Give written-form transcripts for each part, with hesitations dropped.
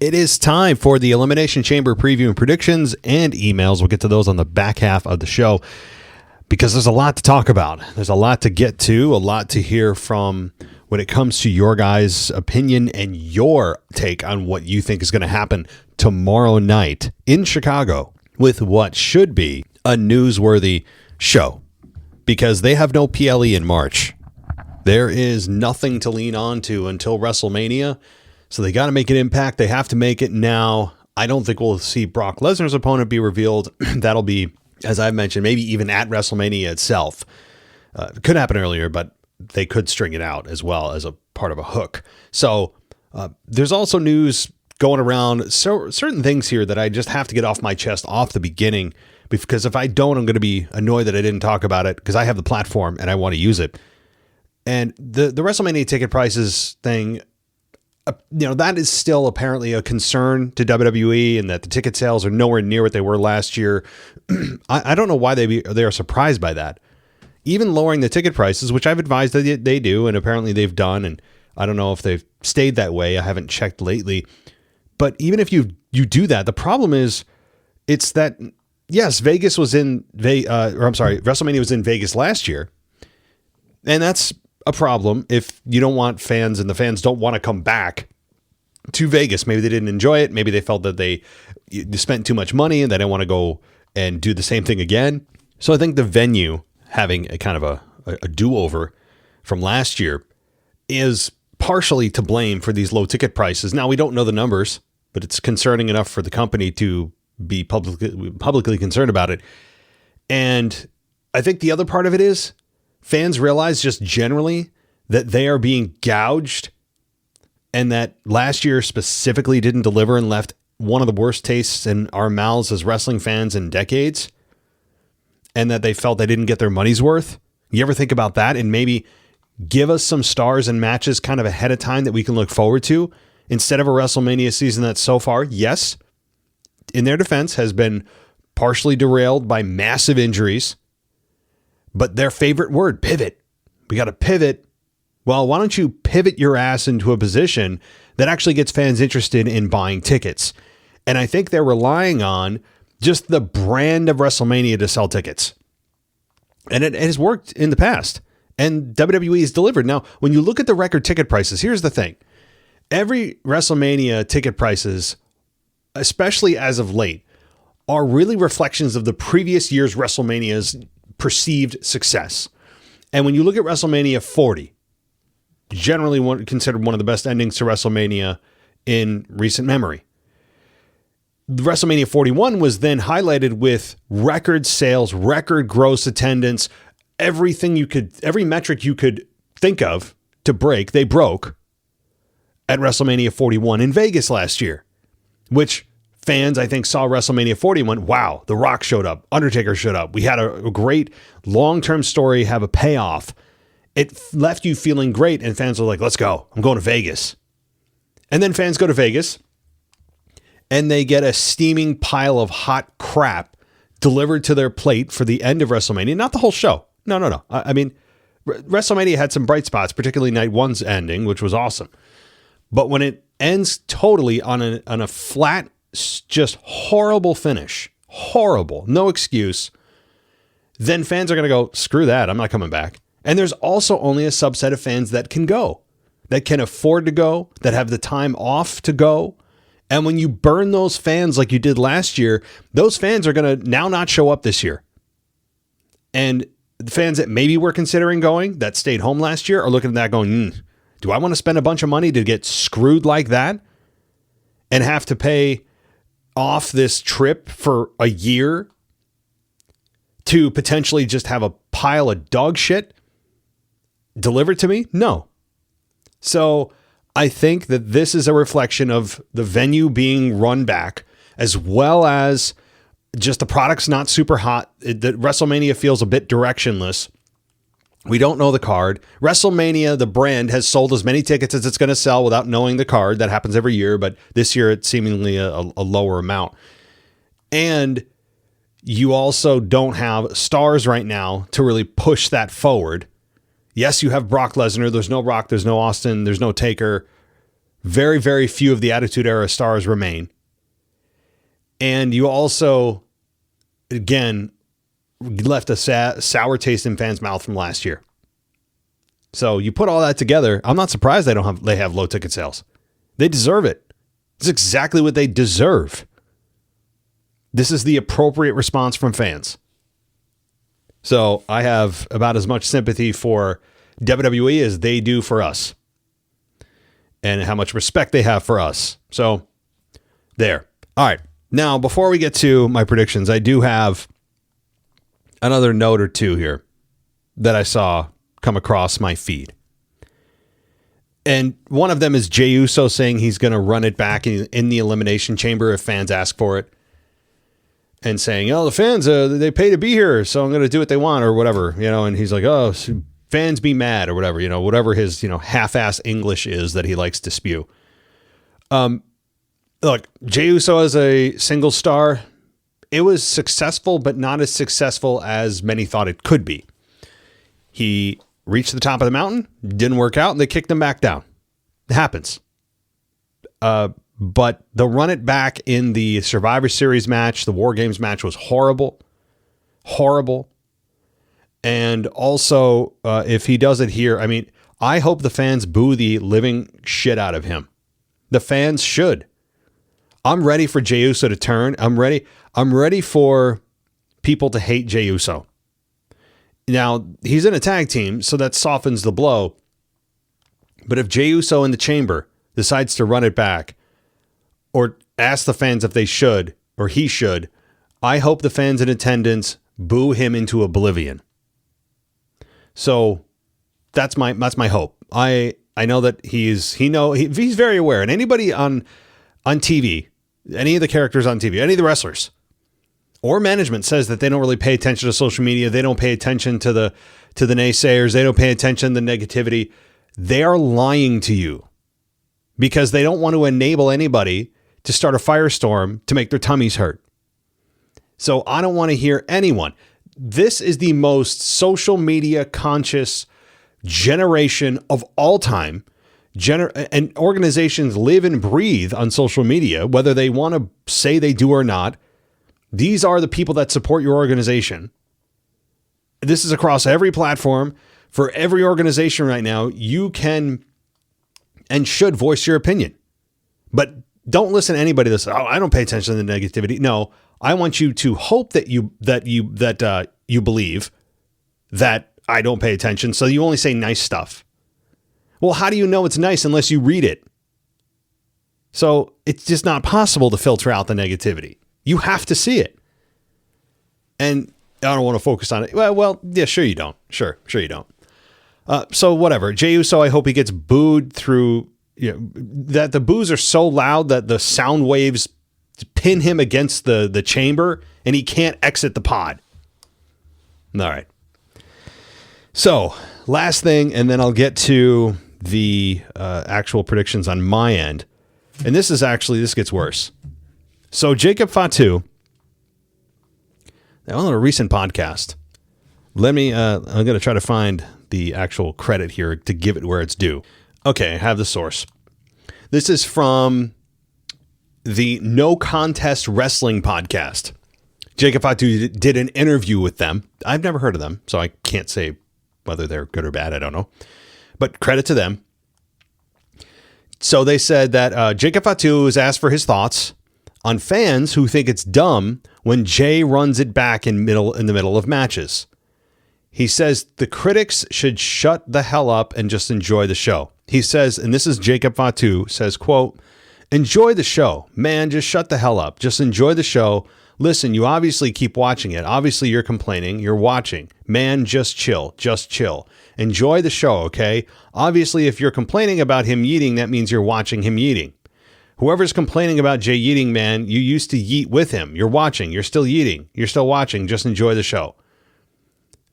It is time for the Elimination Chamber preview and predictions and emails. We'll get to those on the back half of the show because there's a lot to talk about. There's a lot to get to, a lot to hear from when it comes to your guys' opinion and your take on what you think is going to happen tomorrow night in Chicago with what should be a newsworthy show because they have no PLE in March. There is nothing to lean on to until WrestleMania. So they got to make an impact. They have to make it now. I don't think we'll see Brock Lesnar's opponent be revealed. That'll be, as I mentioned, maybe even at WrestleMania itself. It could happen earlier, but they could string it out as well as a part of a hook. So there's also news going around. So certain things here that I just have to get off my chest off the beginning, because if I don't, I'm going to be annoyed that I didn't talk about it because I have the platform and I want to use it. And the WrestleMania ticket prices thing, that is still apparently a concern to WWE, and that the ticket sales are nowhere near what they were last year. I don't know why they are surprised by that. Even lowering the ticket prices, which I've advised that they do, and apparently they've done, and I don't know if they've stayed that way. I haven't checked lately. But even if you do that, the problem is it's that, yes, WrestleMania was in Vegas last year, and that's a problem if you don't want fans and the fans don't want to come back to Vegas. Maybe they didn't enjoy it. Maybe they felt that they spent too much money and they didn't want to go and do the same thing again. So I think the venue having a kind of a do-over from last year is partially to blame for these low ticket prices. Now, we don't know the numbers, but it's concerning enough for the company to be publicly concerned about it. And I think the other part of it is fans realize just generally that they are being gouged, and that last year specifically didn't deliver and left one of the worst tastes in our mouths as wrestling fans in decades, and that they felt they didn't get their money's worth. You ever think about that and maybe give us some stars and matches kind of ahead of time that we can look forward to instead of a WrestleMania season that so far, yes, in their defense, has been partially derailed by massive injuries. But their favorite word, pivot. We got to pivot. Well, why don't you pivot your ass into a position that actually gets fans interested in buying tickets? And I think they're relying on just the brand of WrestleMania to sell tickets. And it has worked in the past. And WWE has delivered. Now, when you look at the record ticket prices, here's the thing. Every WrestleMania ticket prices, especially as of late, are really reflections of the previous year's WrestleMania's perceived success. And when you look at WrestleMania 40, generally considered one of the best endings to WrestleMania in recent memory. WrestleMania 41 was then highlighted with record sales, record gross attendance, every metric you could think of to break, they broke at WrestleMania 41 in Vegas last year, which fans, I think, saw WrestleMania 40 and went, wow, The Rock showed up. Undertaker showed up. We had a great long-term story have a payoff. It left you feeling great, and fans were like, let's go. I'm going to Vegas. And then fans go to Vegas, and they get a steaming pile of hot crap delivered to their plate for the end of WrestleMania. Not the whole show. No. I mean, WrestleMania had some bright spots, particularly night one's ending, which was awesome. But when it ends totally on a flat, just horrible finish, horrible, no excuse, then fans are going to go, screw that, I'm not coming back. And there's also only a subset of fans that can go, that can afford to go, that have the time off to go. And when you burn those fans like you did last year, those fans are going to now not show up this year. And the fans that maybe were considering going, that stayed home last year, are looking at that going, do I want to spend a bunch of money to get screwed like that and have to pay off this trip for a year to potentially just have a pile of dog shit delivered to me? No. So I think that this is a reflection of the venue being run back, as well as just the product's not super hot. The WrestleMania feels a bit directionless. We don't know the card. WrestleMania, the brand, has sold as many tickets as it's going to sell without knowing the card. That happens every year, but this year it's seemingly a lower amount. And you also don't have stars right now to really push that forward. Yes, you have Brock Lesnar. There's no Rock. There's no Austin. There's no Taker. Very, very few of the Attitude Era stars remain. And you also, again, left a sour taste in fans' mouth from last year. So you put all that together, I'm not surprised they have low ticket sales. They deserve it. It's exactly what they deserve. This is the appropriate response from fans. So I have about as much sympathy for WWE as they do for us, and how much respect they have for us. So there. All right. Now, before we get to my predictions, I do have another note or two here that I saw come across my feed. And one of them is Jey Uso saying he's going to run it back in the Elimination Chamber if fans ask for it. And saying, oh, the fans, they pay to be here, so I'm going to do what they want or whatever, and he's like, oh, fans be mad or whatever, whatever his, half-ass English is that he likes to spew. Look, Jey Uso as a single star, it was successful, but not as successful as many thought it could be. He reached the top of the mountain, didn't work out, and they kicked him back down. It happens. But the run it back in the Survivor Series match, the War Games match, was horrible. Horrible. And also, if he does it here, I mean, I hope the fans boo the living shit out of him. The fans should. I'm ready for Jey Uso to turn. I'm ready for people to hate Jey Uso. Now, he's in a tag team, so that softens the blow. But if Jey Uso in the chamber decides to run it back, or ask the fans if they should, or he should, I hope the fans in attendance boo him into oblivion. So that's my hope. I know that he's very aware, and anybody on TV, any of the characters on TV, any of the wrestlers or management says that they don't really pay attention to social media, they don't pay attention to the naysayers, they don't pay attention to the negativity. They are lying to you because they don't want to enable anybody to start a firestorm to make their tummies hurt. So I don't want to hear anyone. This is the most social media conscious generation of all time. And organizations live and breathe on social media, whether they want to say they do or not. These are the people that support your organization. This is across every platform for every organization right now. You can and should voice your opinion, but don't listen to anybody that says, "Oh, I don't pay attention to the negativity." No, I want you to hope that you believe that I don't pay attention, so you only say nice stuff. Well, how do you know it's nice unless you read it? So it's just not possible to filter out the negativity. You have to see it. And I don't want to focus on it. Well, yeah, sure you don't. Sure you don't. So whatever. Jey Uso, I hope he gets booed through, that the boos are so loud that the sound waves pin him against the chamber and he can't exit the pod. All right. So last thing, and then I'll get to the actual predictions on my end. And this gets worse. So Jacob Fatu, on a recent podcast, I'm going to try to find the actual credit here to give it where it's due. Okay, I have the source. This is from the No Contest Wrestling podcast. Jacob Fatu did an interview with them. I've never heard of them, so I can't say whether they're good or bad. I don't know. But credit to them. So they said that Jacob Fatu was asked for his thoughts on fans who think it's dumb when Jay runs it back in the middle of matches. He says the critics should shut the hell up and just enjoy the show. He says, and this is Jacob Fatu, says, quote, "Enjoy the show. Man, just shut the hell up. Just enjoy the show. Listen, you obviously keep watching it. Obviously you're complaining. You're watching. Man, just chill. Just chill. Enjoy the show, okay? Obviously, if you're complaining about him yeeting, that means you're watching him yeeting. Whoever's complaining about Jay yeeting, man, you used to yeet with him. You're watching. You're still yeeting. You're still watching. Just enjoy the show."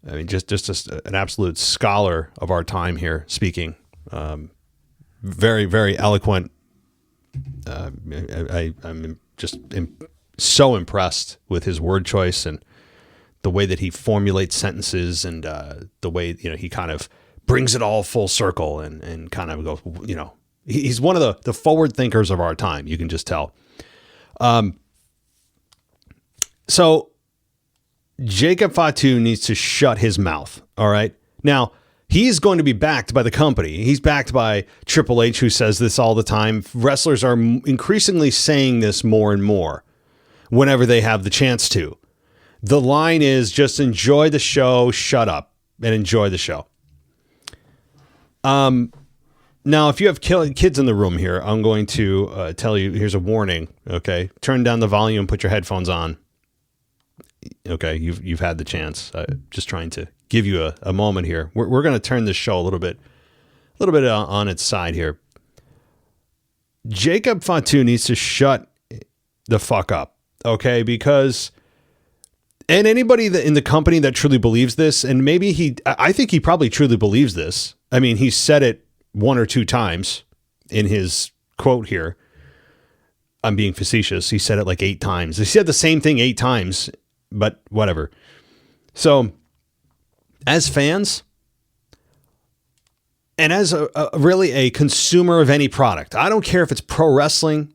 I mean, just an absolute scholar of our time here speaking. Very, very eloquent. I'm just so impressed with his word choice and the way that he formulates sentences and the way, he kind of brings it all full circle and kind of goes, He's one of the forward thinkers of our time. You can just tell. So Jacob Fatu needs to shut his mouth. All right. Now, he's going to be backed by the company. He's backed by Triple H, who says this all the time. Wrestlers are increasingly saying this more and more whenever they have the chance to. The line is just enjoy the show, shut up, and enjoy the show. Now, if you have kids in the room here, I'm going to tell you, here's a warning, okay? Turn down the volume, put your headphones on. Okay, you've had the chance. Just trying to give you a moment here. We're going to turn this show a little bit on its side here. Jacob Fatu needs to shut the fuck up, okay? Because, and anybody in the company that truly believes this, and maybe I think he probably truly believes this. I mean, he said it one or two times in his quote here. I'm being facetious. He said it like 8 times. He said the same thing 8 times, but whatever. So as fans and as really a consumer of any product, I don't care if it's pro wrestling.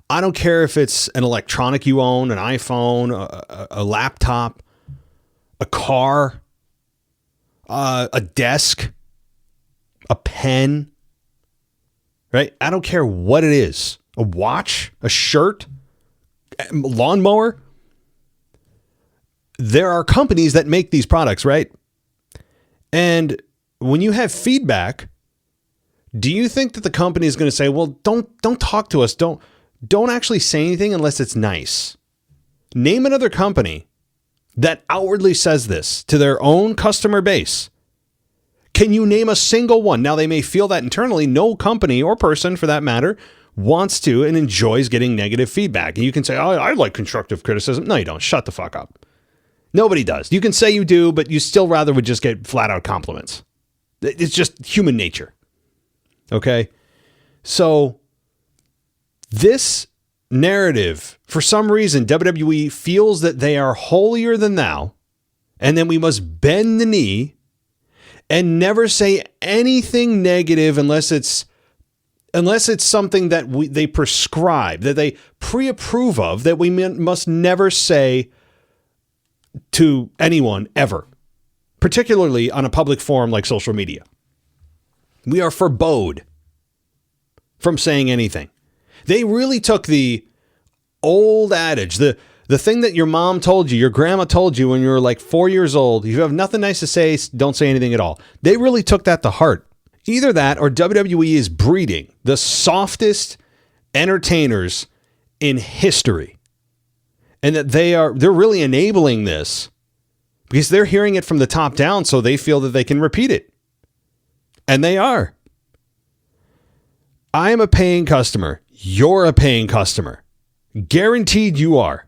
I don't care if it's an electronic you own, an iPhone, a laptop, a car, a desk, a pen, right? I don't care what it is. A watch, a shirt, a lawnmower. There are companies that make these products, right? And when you have feedback, do you think that the company is going to say, well, don't talk to us. Don't actually say anything unless it's nice. Name another company that outwardly says this to their own customer base. Can you name a single one? Now, they may feel that internally. No company or person, for that matter, wants to and enjoys getting negative feedback. And you can say, oh, I like constructive criticism. No, you don't. Shut the fuck up. Nobody does. You can say you do, but you still rather would just get flat out compliments. It's just human nature. Okay? So this narrative, for some reason, WWE feels that they are holier than thou, and then we must bend the knee and never say anything negative unless it's something that they prescribe, that they pre-approve of, that we must never say to anyone ever, particularly on a public forum like social media. We are forbode from saying anything. They really took the old adage, the thing that your mom told you, your grandma told you when you were like 4 years old. If you have nothing nice to say, don't say anything at all. They really took that to heart. Either that or WWE is breeding the softest entertainers in history. And that they're really enabling this because they're hearing it from the top down, so they feel that they can repeat it. And they are. I am a paying customer. You're a paying customer. Guaranteed you are.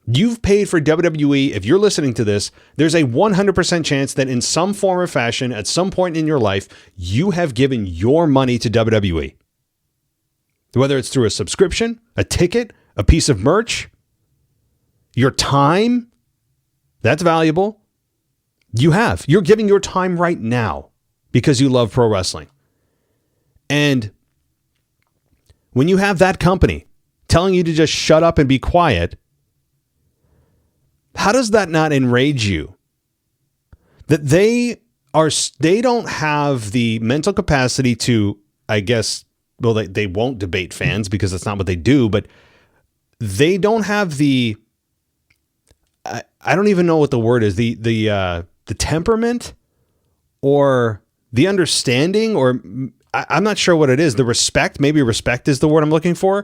You've paid for WWE. If you're listening to this, there's a 100% chance that in some form or fashion, at some point in your life, you have given your money to WWE. Whether it's through a subscription, a ticket, a piece of merch, your time, that's valuable. You have. You're giving your time right now because you love pro wrestling. And when you have that company telling you to just shut up and be quiet, how does that not enrage you? That they don't have the mental capacity to, I guess, well, they won't debate fans because that's not what they do, but they don't have the, I don't even know what the word is, the temperament or the understanding, or I'm not sure what it is. The respect, maybe respect is the word I'm looking for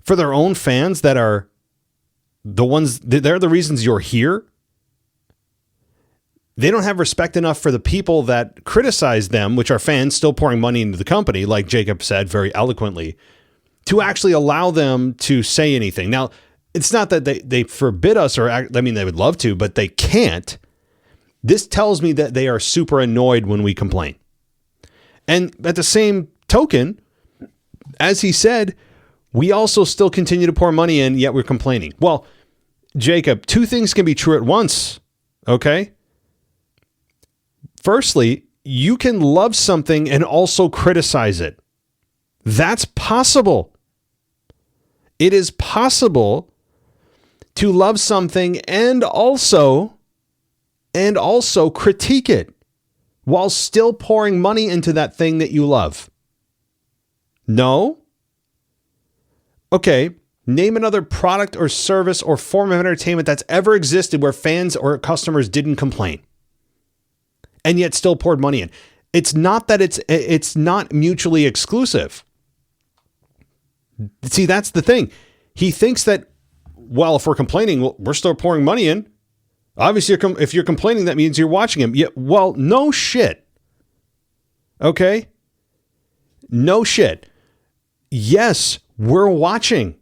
their own fans that are they're the reasons you're here. They don't have respect enough for the people that criticize them, which are fans still pouring money into the company, like Jacob said very eloquently, to actually allow them to say anything. Now, it's not that they forbid us, or I mean, they would love to, but they can't. This tells me that they are super annoyed when we complain. And at the same token, as he said, we also still continue to pour money in, yet we're complaining. Well, Jacob, 2 things can be true at once, okay? Firstly, you can love something and also criticize it. That's possible. It is possible to love something and also critique it while still pouring money into that thing that you love. No? Okay, name another product or service or form of entertainment that's ever existed where fans or customers didn't complain and yet still poured money in. It's not that it's not mutually exclusive. See, that's the thing. He thinks that, well, if we're complaining, well, we're still pouring money in. Obviously, if you're complaining, that means you're watching him. Yeah, well, no shit. Okay? No shit. Yes, we're watching.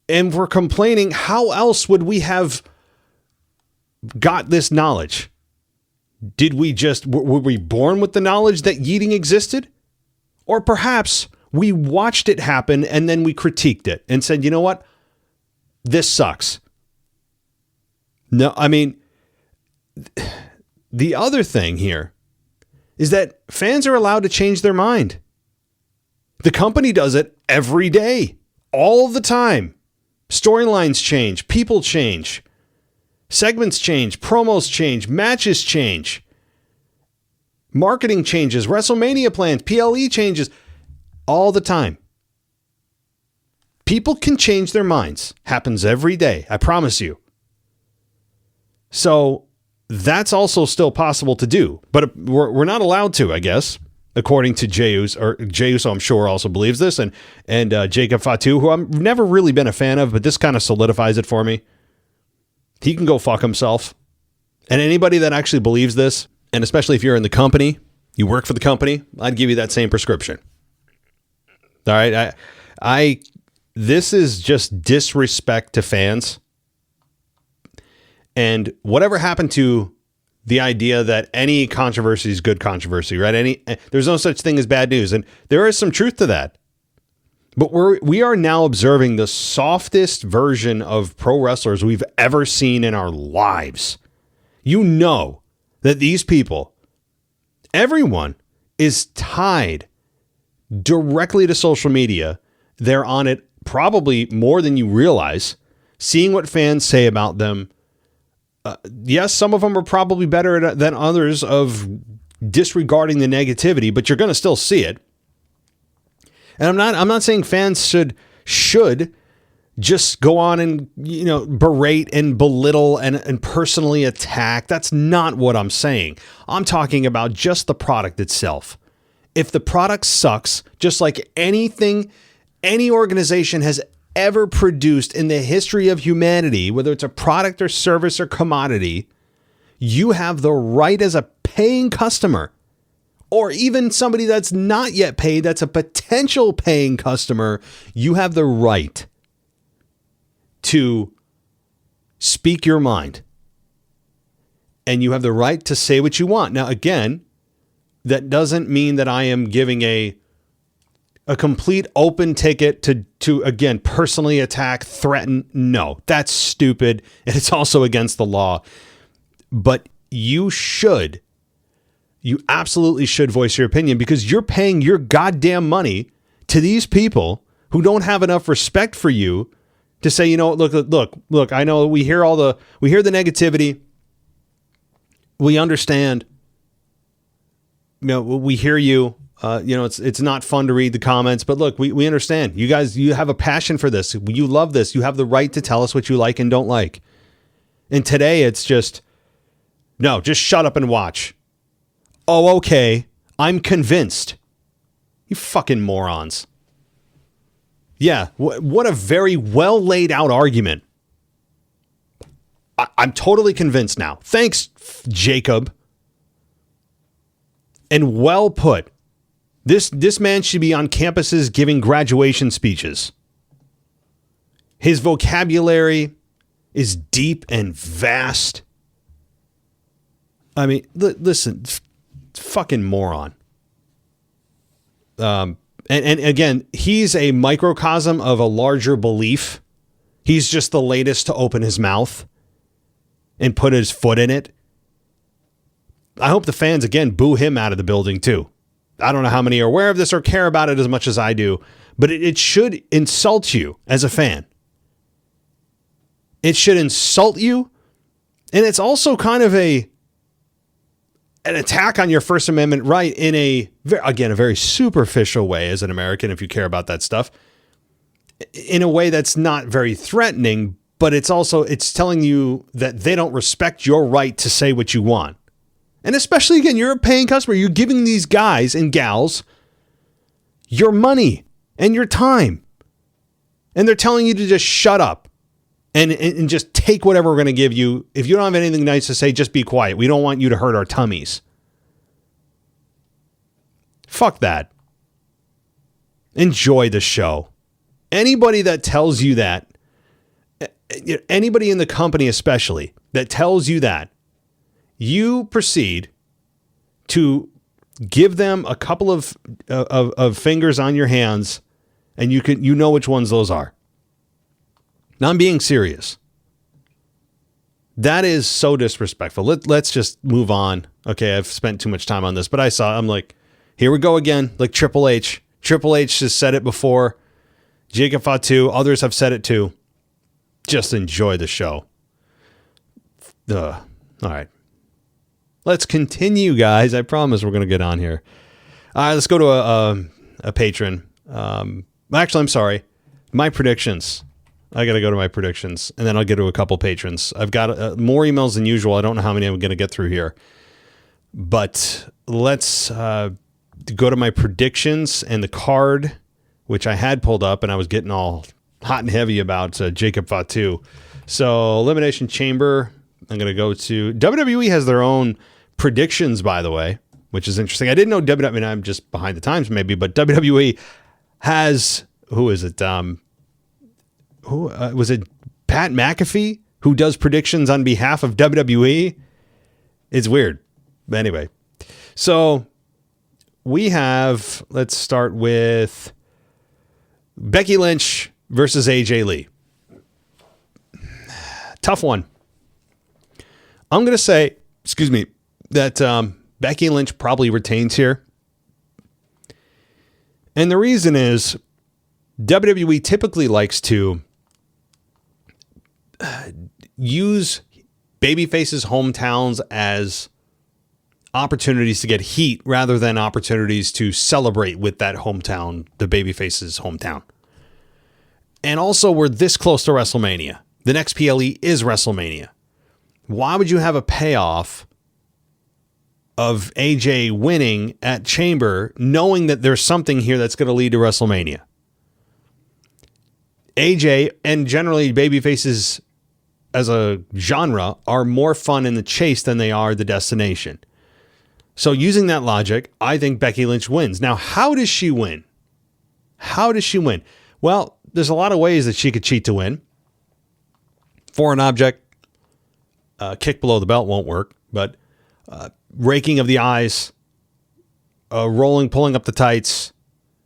And we're complaining. How else would we have got this knowledge? Were we born with the knowledge that yeeting existed? Or perhaps we watched it happen and then we critiqued it and said, you know what? This sucks. No, I mean, the other thing here is that fans are allowed to change their mind. The company does it every day, all the time. Storylines change, people change, segments change, promos change, matches change, marketing changes, WrestleMania plans, PLE changes, all the time. People can change their minds. Happens every day, I promise you. So that's also still possible to do, but we're not allowed to, I guess, according to Jey Uso, I'm sure also believes this, and Jacob Fatu, who I've never really been a fan of, but this kind of solidifies it for me. He can go fuck himself. And anybody that actually believes this, and especially if you're in the company, you work for the company, I'd give you that same prescription. All right, this is just disrespect to fans. And whatever happened to the idea that any controversy is good controversy, right? There's no such thing as bad news. And there is some truth to that. But we are now observing the softest version of pro wrestlers we've ever seen in our lives. You know that these people, everyone is tied directly to social media. They're on it probably more than you realize, seeing what fans say about them. Yes, some of them are probably better than others of disregarding the negativity, but you're going to still see it. And I'm not saying fans should just go on and, berate and belittle and personally attack. That's not what I'm saying. I'm talking about just the product itself. If the product sucks, just like anything any organization has ever produced in the history of humanity, whether it's a product or service or commodity, you have the right as a paying customer, or even somebody that's not yet paid, that's a potential paying customer, you have the right to speak your mind. And you have the right to say what you want. Now, again, that doesn't mean that I am giving a complete open ticket to again, personally attack, threaten. No, that's stupid. And it's also against the law. But you absolutely should voice your opinion, because you're paying your goddamn money to these people who don't have enough respect for you to say, look, I know we hear the negativity. We understand. We hear you. It's not fun to read the comments, but look, we understand. You guys, you have a passion for this. You love this. You have the right to tell us what you like and don't like. And today it's just shut up and watch. Oh, okay. I'm convinced. You fucking morons. Yeah. What a very well laid out argument. I'm totally convinced now. Thanks, Jacob. And well put. This man should be on campuses giving graduation speeches. His vocabulary is deep and vast. I mean, listen, fucking moron. And again, he's a microcosm of a larger belief. He's just the latest to open his mouth and put his foot in it. I hope the fans, again, boo him out of the building, too. I don't know how many are aware of this or care about it as much as I do, but it should insult you as a fan. It should insult you. And it's also kind of an attack on your First Amendment right in a very superficial way as an American, if you care about that stuff, in a way that's not very threatening, but it's telling you that they don't respect your right to say what you want. And especially, again, you're a paying customer. You're giving these guys and gals your money and your time. And they're telling you to just shut up and just take whatever we're going to give you. If you don't have anything nice to say, just be quiet. We don't want you to hurt our tummies. Fuck that. Enjoy the show. Anybody that tells you that, anybody in the company especially, that tells you that, you proceed to give them a couple of fingers on your hands, and you know which ones those are. Now, I'm being serious. That is so disrespectful. Let's just move on. Okay, I've spent too much time on this, but I'm like, here we go again. Like Triple H. Triple H has said it before. Jacob Fatu, others have said it too. Just enjoy the show. All right. Let's continue, guys. I promise we're going to get on here. All right, let's go to a patron. Actually, I'm sorry. My predictions. I got to go to my predictions, and then I'll get to a couple patrons. I've got more emails than usual. I don't know how many I'm going to get through here. But let's go to my predictions and the card, which I had pulled up, and I was getting all hot and heavy about Jacob Fatu. So, Elimination Chamber, I'm going to go to... WWE has their own predictions, by the way, which is interesting. I didn't know WWE... I mean, I'm just behind the times, maybe, but WWE has... Who is it? Was it Pat McAfee, who does predictions on behalf of WWE? It's weird. But anyway. So, we have... Let's start with Becky Lynch versus AJ Lee. Tough one. I'm going to say, that Becky Lynch probably retains here. And the reason is WWE typically likes to use babyfaces' hometowns as opportunities to get heat rather than opportunities to celebrate with that hometown, the babyface's hometown. And also, we're this close to WrestleMania. The next PLE is WrestleMania. Why would you have a payoff of AJ winning at Chamber knowing that there's something here that's going to lead to WrestleMania? AJ and generally babyfaces as a genre are more fun in the chase than they are the destination. So using that logic, I think Becky Lynch wins. Now, how does she win? Well, there's a lot of ways that she could cheat to win. Foreign object, kick below the belt won't work, but raking of the eyes, pulling up the tights,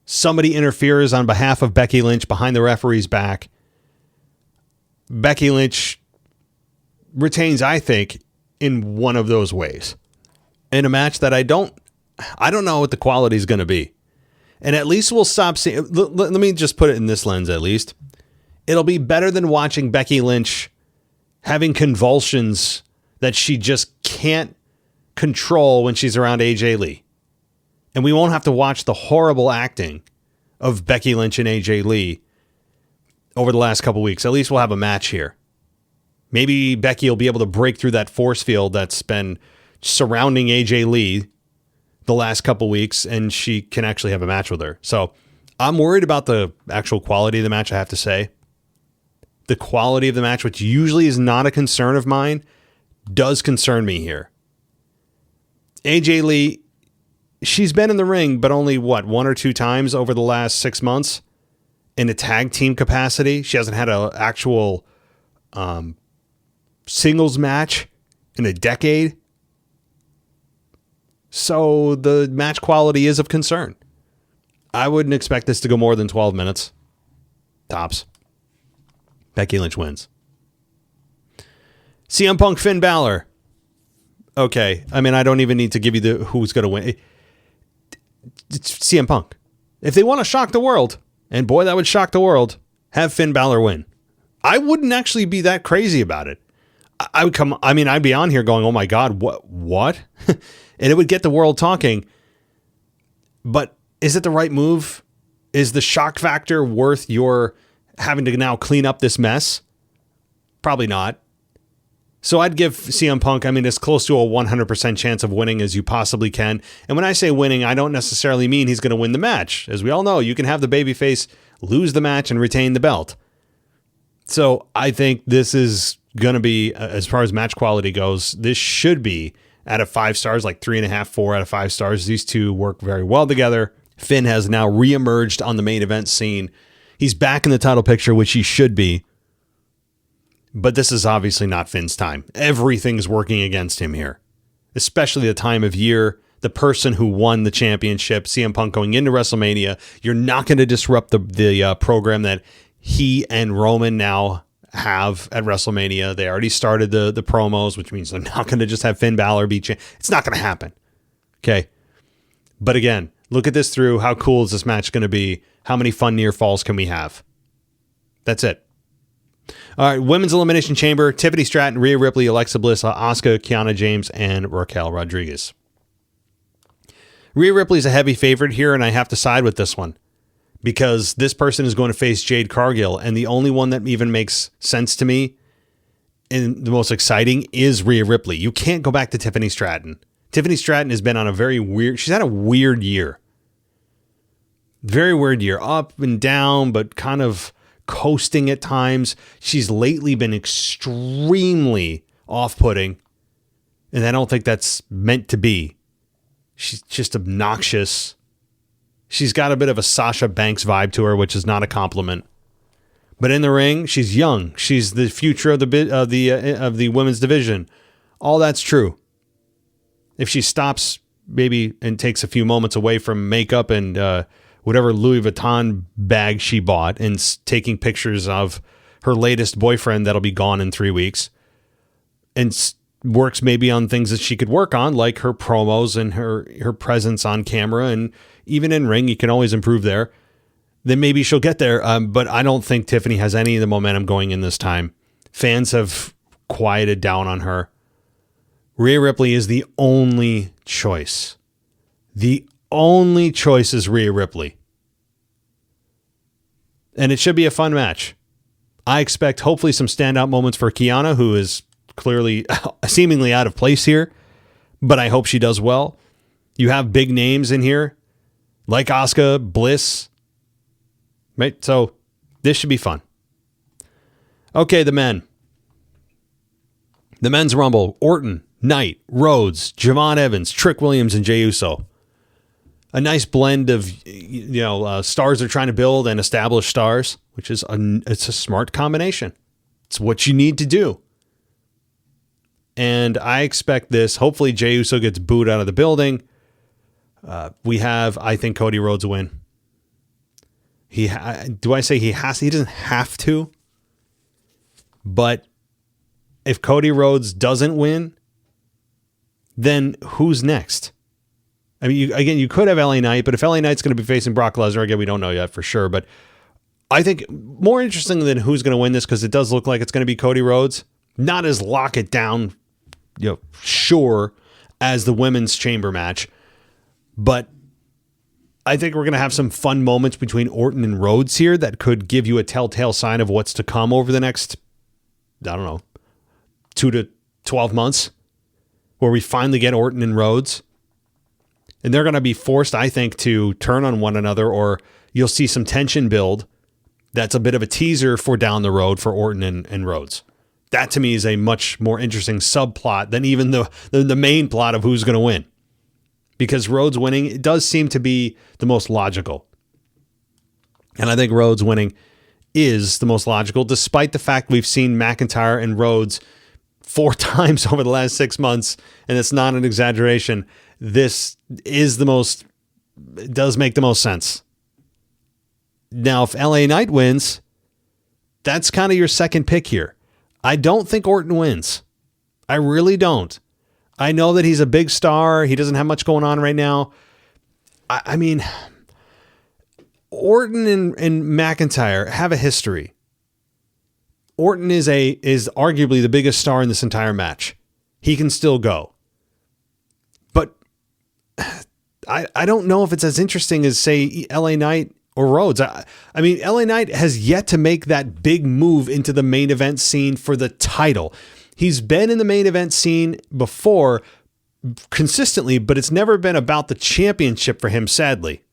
somebody interferes on behalf of Becky Lynch behind the referee's back. Becky Lynch retains, I think, in one of those ways. In a match that I don't know what the quality is going to be. And at least we'll stop seeing... Let me just put it in this lens, at least. It'll be better than watching Becky Lynch having convulsions that she just can't control when she's around AJ Lee. And we won't have to watch the horrible acting of Becky Lynch and AJ Lee over the last couple weeks. At least we'll have a match here. Maybe Becky will be able to break through that force field that's been surrounding AJ Lee the last couple weeks, and she can actually have a match with her. So I'm worried about the actual quality of the match, I have to say. The quality of the match, which usually is not a concern of mine, does concern me here. AJ Lee, she's been in the ring, but only, one or two times over the last 6 months in a tag team capacity. She hasn't had an actual singles match in a decade. So the match quality is of concern. I wouldn't expect this to go more than 12 minutes. Tops. Becky Lynch wins. CM Punk, Finn Balor. Okay. I mean, I don't even need to give you who's going to win. it's CM Punk. If they want to shock the world, and boy, that would shock the world, have Finn Balor win. I wouldn't actually be that crazy about it. I'd be on here going, oh my God, what? And it would get the world talking. But is it the right move? Is the shock factor worth your having to now clean up this mess? Probably not. So I'd give CM Punk, as close to a 100% chance of winning as you possibly can. And when I say winning, I don't necessarily mean he's going to win the match. As we all know, you can have the babyface lose the match and retain the belt. So I think this is going to be, as far as match quality goes, this should be out of 5 stars, like 3.5, 4 out of 5 stars. These two work very well together. Finn has now reemerged on the main event scene. He's back in the title picture, which he should be. But this is obviously not Finn's time. Everything's working against him here, especially the time of year. The person who won the championship, CM Punk, going into WrestleMania, you're not going to disrupt the program that he and Roman now have at WrestleMania. They already started the promos, which means they're not going to just have Finn Balor be champ. It's not going to happen. Okay. But again, look at this through. How cool is this match going to be? How many fun near falls can we have? That's it. All right, Women's Elimination Chamber, Tiffany Stratton, Rhea Ripley, Alexa Bliss, Asuka, Kiana James, and Raquel Rodriguez. Rhea Ripley is a heavy favorite here, and I have to side with this one because this person is going to face Jade Cargill, and the only one that even makes sense to me and the most exciting is Rhea Ripley. You can't go back to Tiffany Stratton. Tiffany Stratton has been on she's had a weird year. Very weird year, up and down, but kind of coasting at times. She's lately been extremely off-putting, and I don't think that's meant to be. She's just obnoxious. She's got a bit of a Sasha Banks vibe to her, which is not a compliment. But in the ring, she's young. She's the future of the women's division. All that's true. If she stops maybe and takes a few moments away from makeup and whatever Louis Vuitton bag she bought and taking pictures of her latest boyfriend that'll be gone in 3 weeks, and works maybe on things that she could work on, like her promos and her presence on camera, and even in ring, you can always improve there, then maybe she'll get there. But I don't think Tiffany has any of the momentum going in this time. Fans have quieted down on her. Rhea Ripley is the only choice. The only choice is Rhea Ripley. And it should be a fun match. I expect hopefully some standout moments for Kiana, who is clearly seemingly out of place here, but I hope she does well. You have big names in here like Asuka, Bliss, right? So this should be fun. Okay, the men. The men's rumble: Orton, Knight, Rhodes, Javon Evans, Trick Williams, and Jey Uso. A nice blend of stars they're trying to build and established stars, which is it's a smart combination. It's what you need to do. And I expect this. Hopefully Jey Uso gets booed out of the building. I think Cody Rhodes win. Do I say he has? He doesn't have to. But if Cody Rhodes doesn't win, then who's next? I mean, you could have LA Knight, but if LA Knight's going to be facing Brock Lesnar, again, we don't know yet for sure. But I think more interesting than who's going to win this, because it does look like it's going to be Cody Rhodes. Not as lock it down, sure as the women's chamber match. But I think we're going to have some fun moments between Orton and Rhodes here that could give you a telltale sign of what's to come over the next, 2 to 12 months, where we finally get Orton and Rhodes. And they're going to be forced, I think, to turn on one another, or you'll see some tension build. That's a bit of a teaser for down the road for Orton and Rhodes. That to me is a much more interesting subplot than even the main plot of who's going to win. Because Rhodes winning, it does seem to be the most logical. And I think Rhodes winning is the most logical, despite the fact we've seen McIntyre and Rhodes 4 times over the last 6 months, and it's not an exaggeration. This is it does make the most sense. Now, if LA Knight wins, that's kind of your second pick here. I don't think Orton wins. I really don't. I know that he's a big star. He doesn't have much going on right now. I mean, Orton and McIntyre have a history. Orton is arguably the biggest star in this entire match. He can still go. But I don't know if it's as interesting as, say, LA Knight or Rhodes. I mean, LA Knight has yet to make that big move into the main event scene for the title. He's been in the main event scene before consistently, but it's never been about the championship for him, sadly.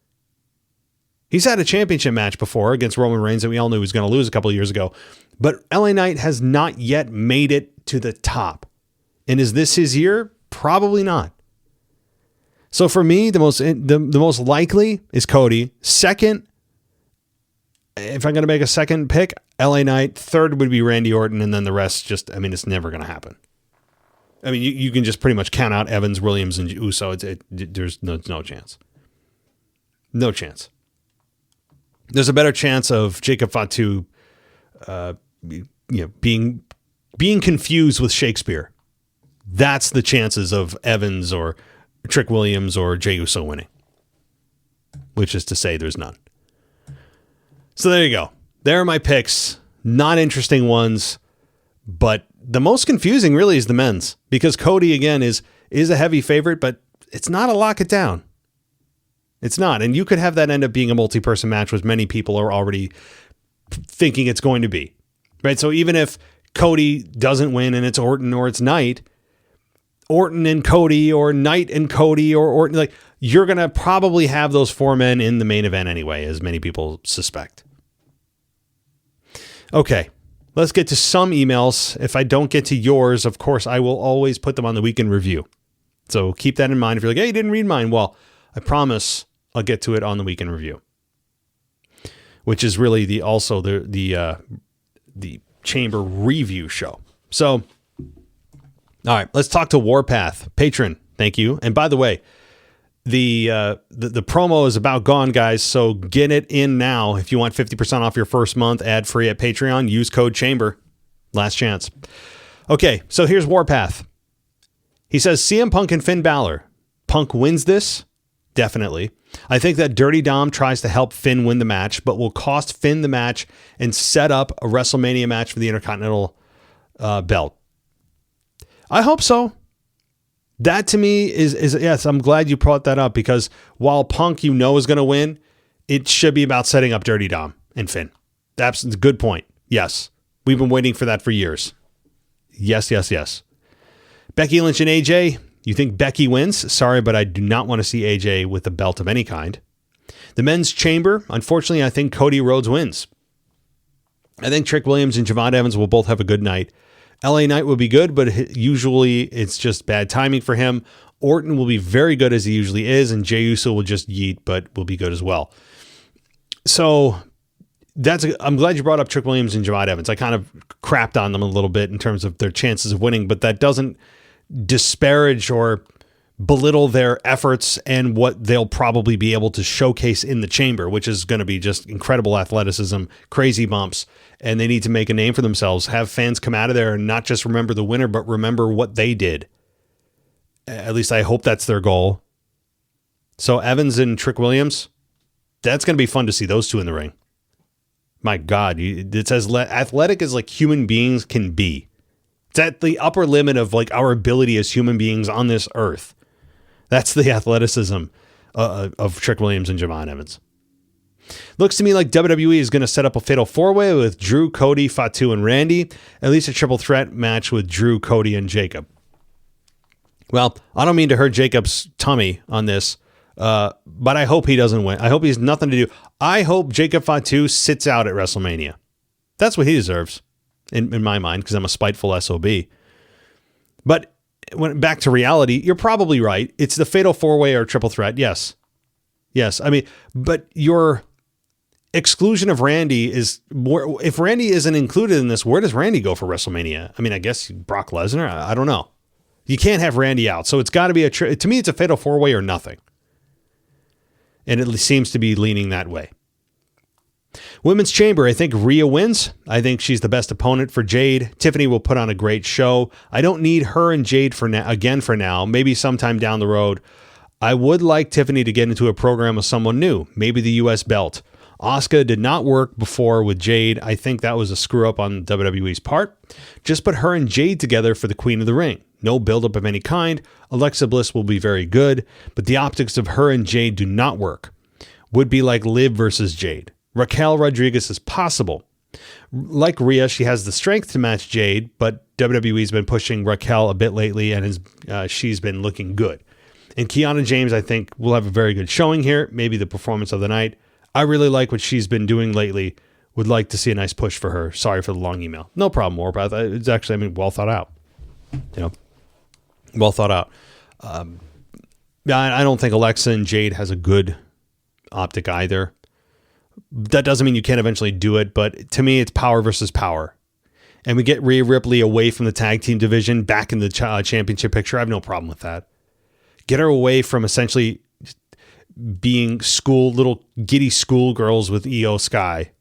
He's had a championship match before against Roman Reigns that we all knew he was going to lose a couple of years ago. But LA Knight has not yet made it to the top. And is this his year? Probably not. So for me, the most likely is Cody. Second, if I'm going to make a second pick, LA Knight. Third would be Randy Orton. And then the rest it's never going to happen. I mean, you can just pretty much count out Evans, Williams, and Uso. There's no chance. No chance. There's a better chance of Jacob Fatu, being confused with Shakespeare. That's the chances of Evans or Trick Williams or Jey Uso winning. Which is to say, there's none. So there you go. There are my picks. Not interesting ones, but the most confusing really is the men's, because Cody again is a heavy favorite, but it's not a lock it down. It's not. And you could have that end up being a multi-person match, which many people are already thinking it's going to be. Right? So even if Cody doesn't win and it's Orton or it's Knight, Orton and Cody or Knight and Cody or Orton, like, you're going to probably have those four men in the main event anyway, as many people suspect. Okay. Let's get to some emails. If I don't get to yours, of course, I will always put them on the weekend review. So keep that in mind. If you're like, hey, you didn't read mine. Well, I promise I'll get to it on the weekend review, which is really the Chamber review show. So, all right, let's talk to Warpath patron. Thank you. And by the way, the promo is about gone, guys. So get it in now. If you want 50% off your first month ad free at Patreon, use code Chamber. Last chance. Okay, so here's Warpath. He says CM Punk and Finn Balor. Punk wins this. Definitely. I think that Dirty Dom tries to help Finn win the match, but will cost Finn the match and set up a WrestleMania match for the Intercontinental belt. I hope so. That to me is yes, I'm glad you brought that up, because while Punk is going to win, it should be about setting up Dirty Dom and Finn. That's a good point. Yes. We've been waiting for that for years. Yes. Becky Lynch and AJ. You think Becky wins? Sorry, but I do not want to see AJ with a belt of any kind. The men's chamber, unfortunately, I think Cody Rhodes wins. I think Trick Williams and Javon Evans will both have a good night. LA Knight will be good, but usually it's just bad timing for him. Orton will be very good as he usually is, and Jey Uso will just yeet, but will be good as well. So I'm glad you brought up Trick Williams and Javon Evans. I kind of crapped on them a little bit in terms of their chances of winning, but that doesn't disparage or belittle their efforts and what they'll probably be able to showcase in the chamber, which is going to be just incredible athleticism, crazy bumps, and they need to make a name for themselves, have fans come out of there and not just remember the winner, but remember what they did. At least I hope that's their goal. So Evans and Trick Williams, that's going to be fun to see those two in the ring. My God, it's as athletic as like human beings can be. It's at the upper limit of like our ability as human beings on this earth. That's the athleticism of Trick Williams and Javon Evans. Looks to me like WWE is going to set up a fatal four-way with Drew, Cody, Fatu, and Randy. At least a triple threat match with Drew, Cody, and Jacob. Well, I don't mean to hurt Jacob's tummy on this, but I hope he doesn't win. I hope he has nothing to do. I hope Jacob Fatu sits out at WrestleMania. That's what he deserves, in my mind, because I'm a spiteful SOB. But when back to reality, you're probably right. It's the fatal four-way or triple threat. Yes. I mean, but your exclusion of Randy is more. If Randy isn't included in this, where does Randy go for WrestleMania? I mean, I guess Brock Lesnar. I don't know. You can't have Randy out, so it's got to be to me, it's a fatal four-way or nothing, and it seems to be leaning that way. Women's Chamber, I think Rhea wins. I think she's the best opponent for Jade. Tiffany will put on a great show. I don't need her and Jade for now. Maybe sometime down the road. I would like Tiffany to get into a program with someone new, maybe the US belt. Asuka did not work before with Jade. I think that was a screw up on WWE's part. Just put her and Jade together for the Queen of the Ring. No buildup of any kind. Alexa Bliss will be very good, but the optics of her and Jade do not work. Would be like Liv versus Jade. Raquel Rodriguez is possible. Like Rhea, she has the strength to match Jade, but WWE's been pushing Raquel a bit lately, and she's been looking good. And Kiana James, I think, will have a very good showing here. Maybe the performance of the night. I really like what she's been doing lately. Would like to see a nice push for her. Sorry for the long email. No problem, Warpath. It's actually, well thought out. Well thought out. I don't think Alexa and Jade has a good optic either. That doesn't mean you can't eventually do it, but to me, it's power versus power. And we get Rhea Ripley away from the tag team division, back in the championship picture. I have no problem with that. Get her away from essentially being little giddy schoolgirls with Io Sky,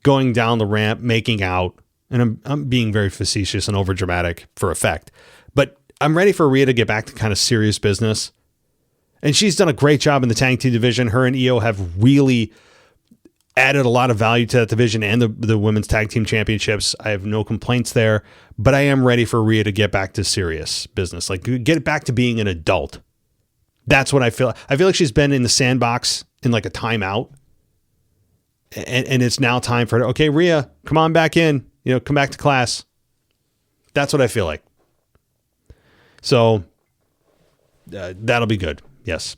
going down the ramp, making out. And I'm being very facetious and overdramatic for effect. But I'm ready for Rhea to get back to kind of serious business. And she's done a great job in the tag team division. Her and Io have really added a lot of value to that division and the women's tag team championships. I have no complaints there, but I am ready for Rhea to get back to serious business. Like, get back to being an adult. That's what I feel. I feel like she's been in the sandbox in like a timeout, and it's now time for her. Okay, Rhea, come on back in, come back to class. That's what I feel like. So that'll be good. Yes.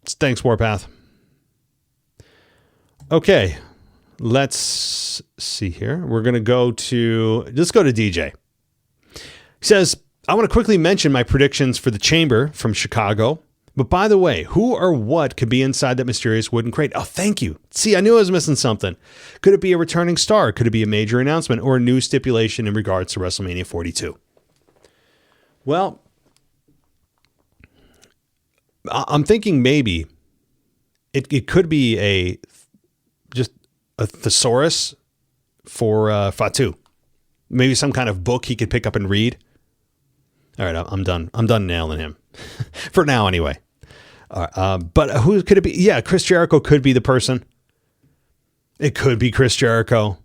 Thanks, Warpath. Okay, let's see here. We're going to let's go to DJ. He says, I want to quickly mention my predictions for the Chamber from Chicago. But by the way, who or what could be inside that mysterious wooden crate? Oh, thank you. See, I knew I was missing something. Could it be a returning star? Could it be a major announcement or a new stipulation in regards to WrestleMania 42? Well, I'm thinking maybe it could be just a thesaurus for Fatu. Maybe some kind of book he could pick up and read. All right, I'm done. I'm done nailing him. For now, anyway. But who could it be? Yeah, Chris Jericho could be the person. It could be Chris Jericho.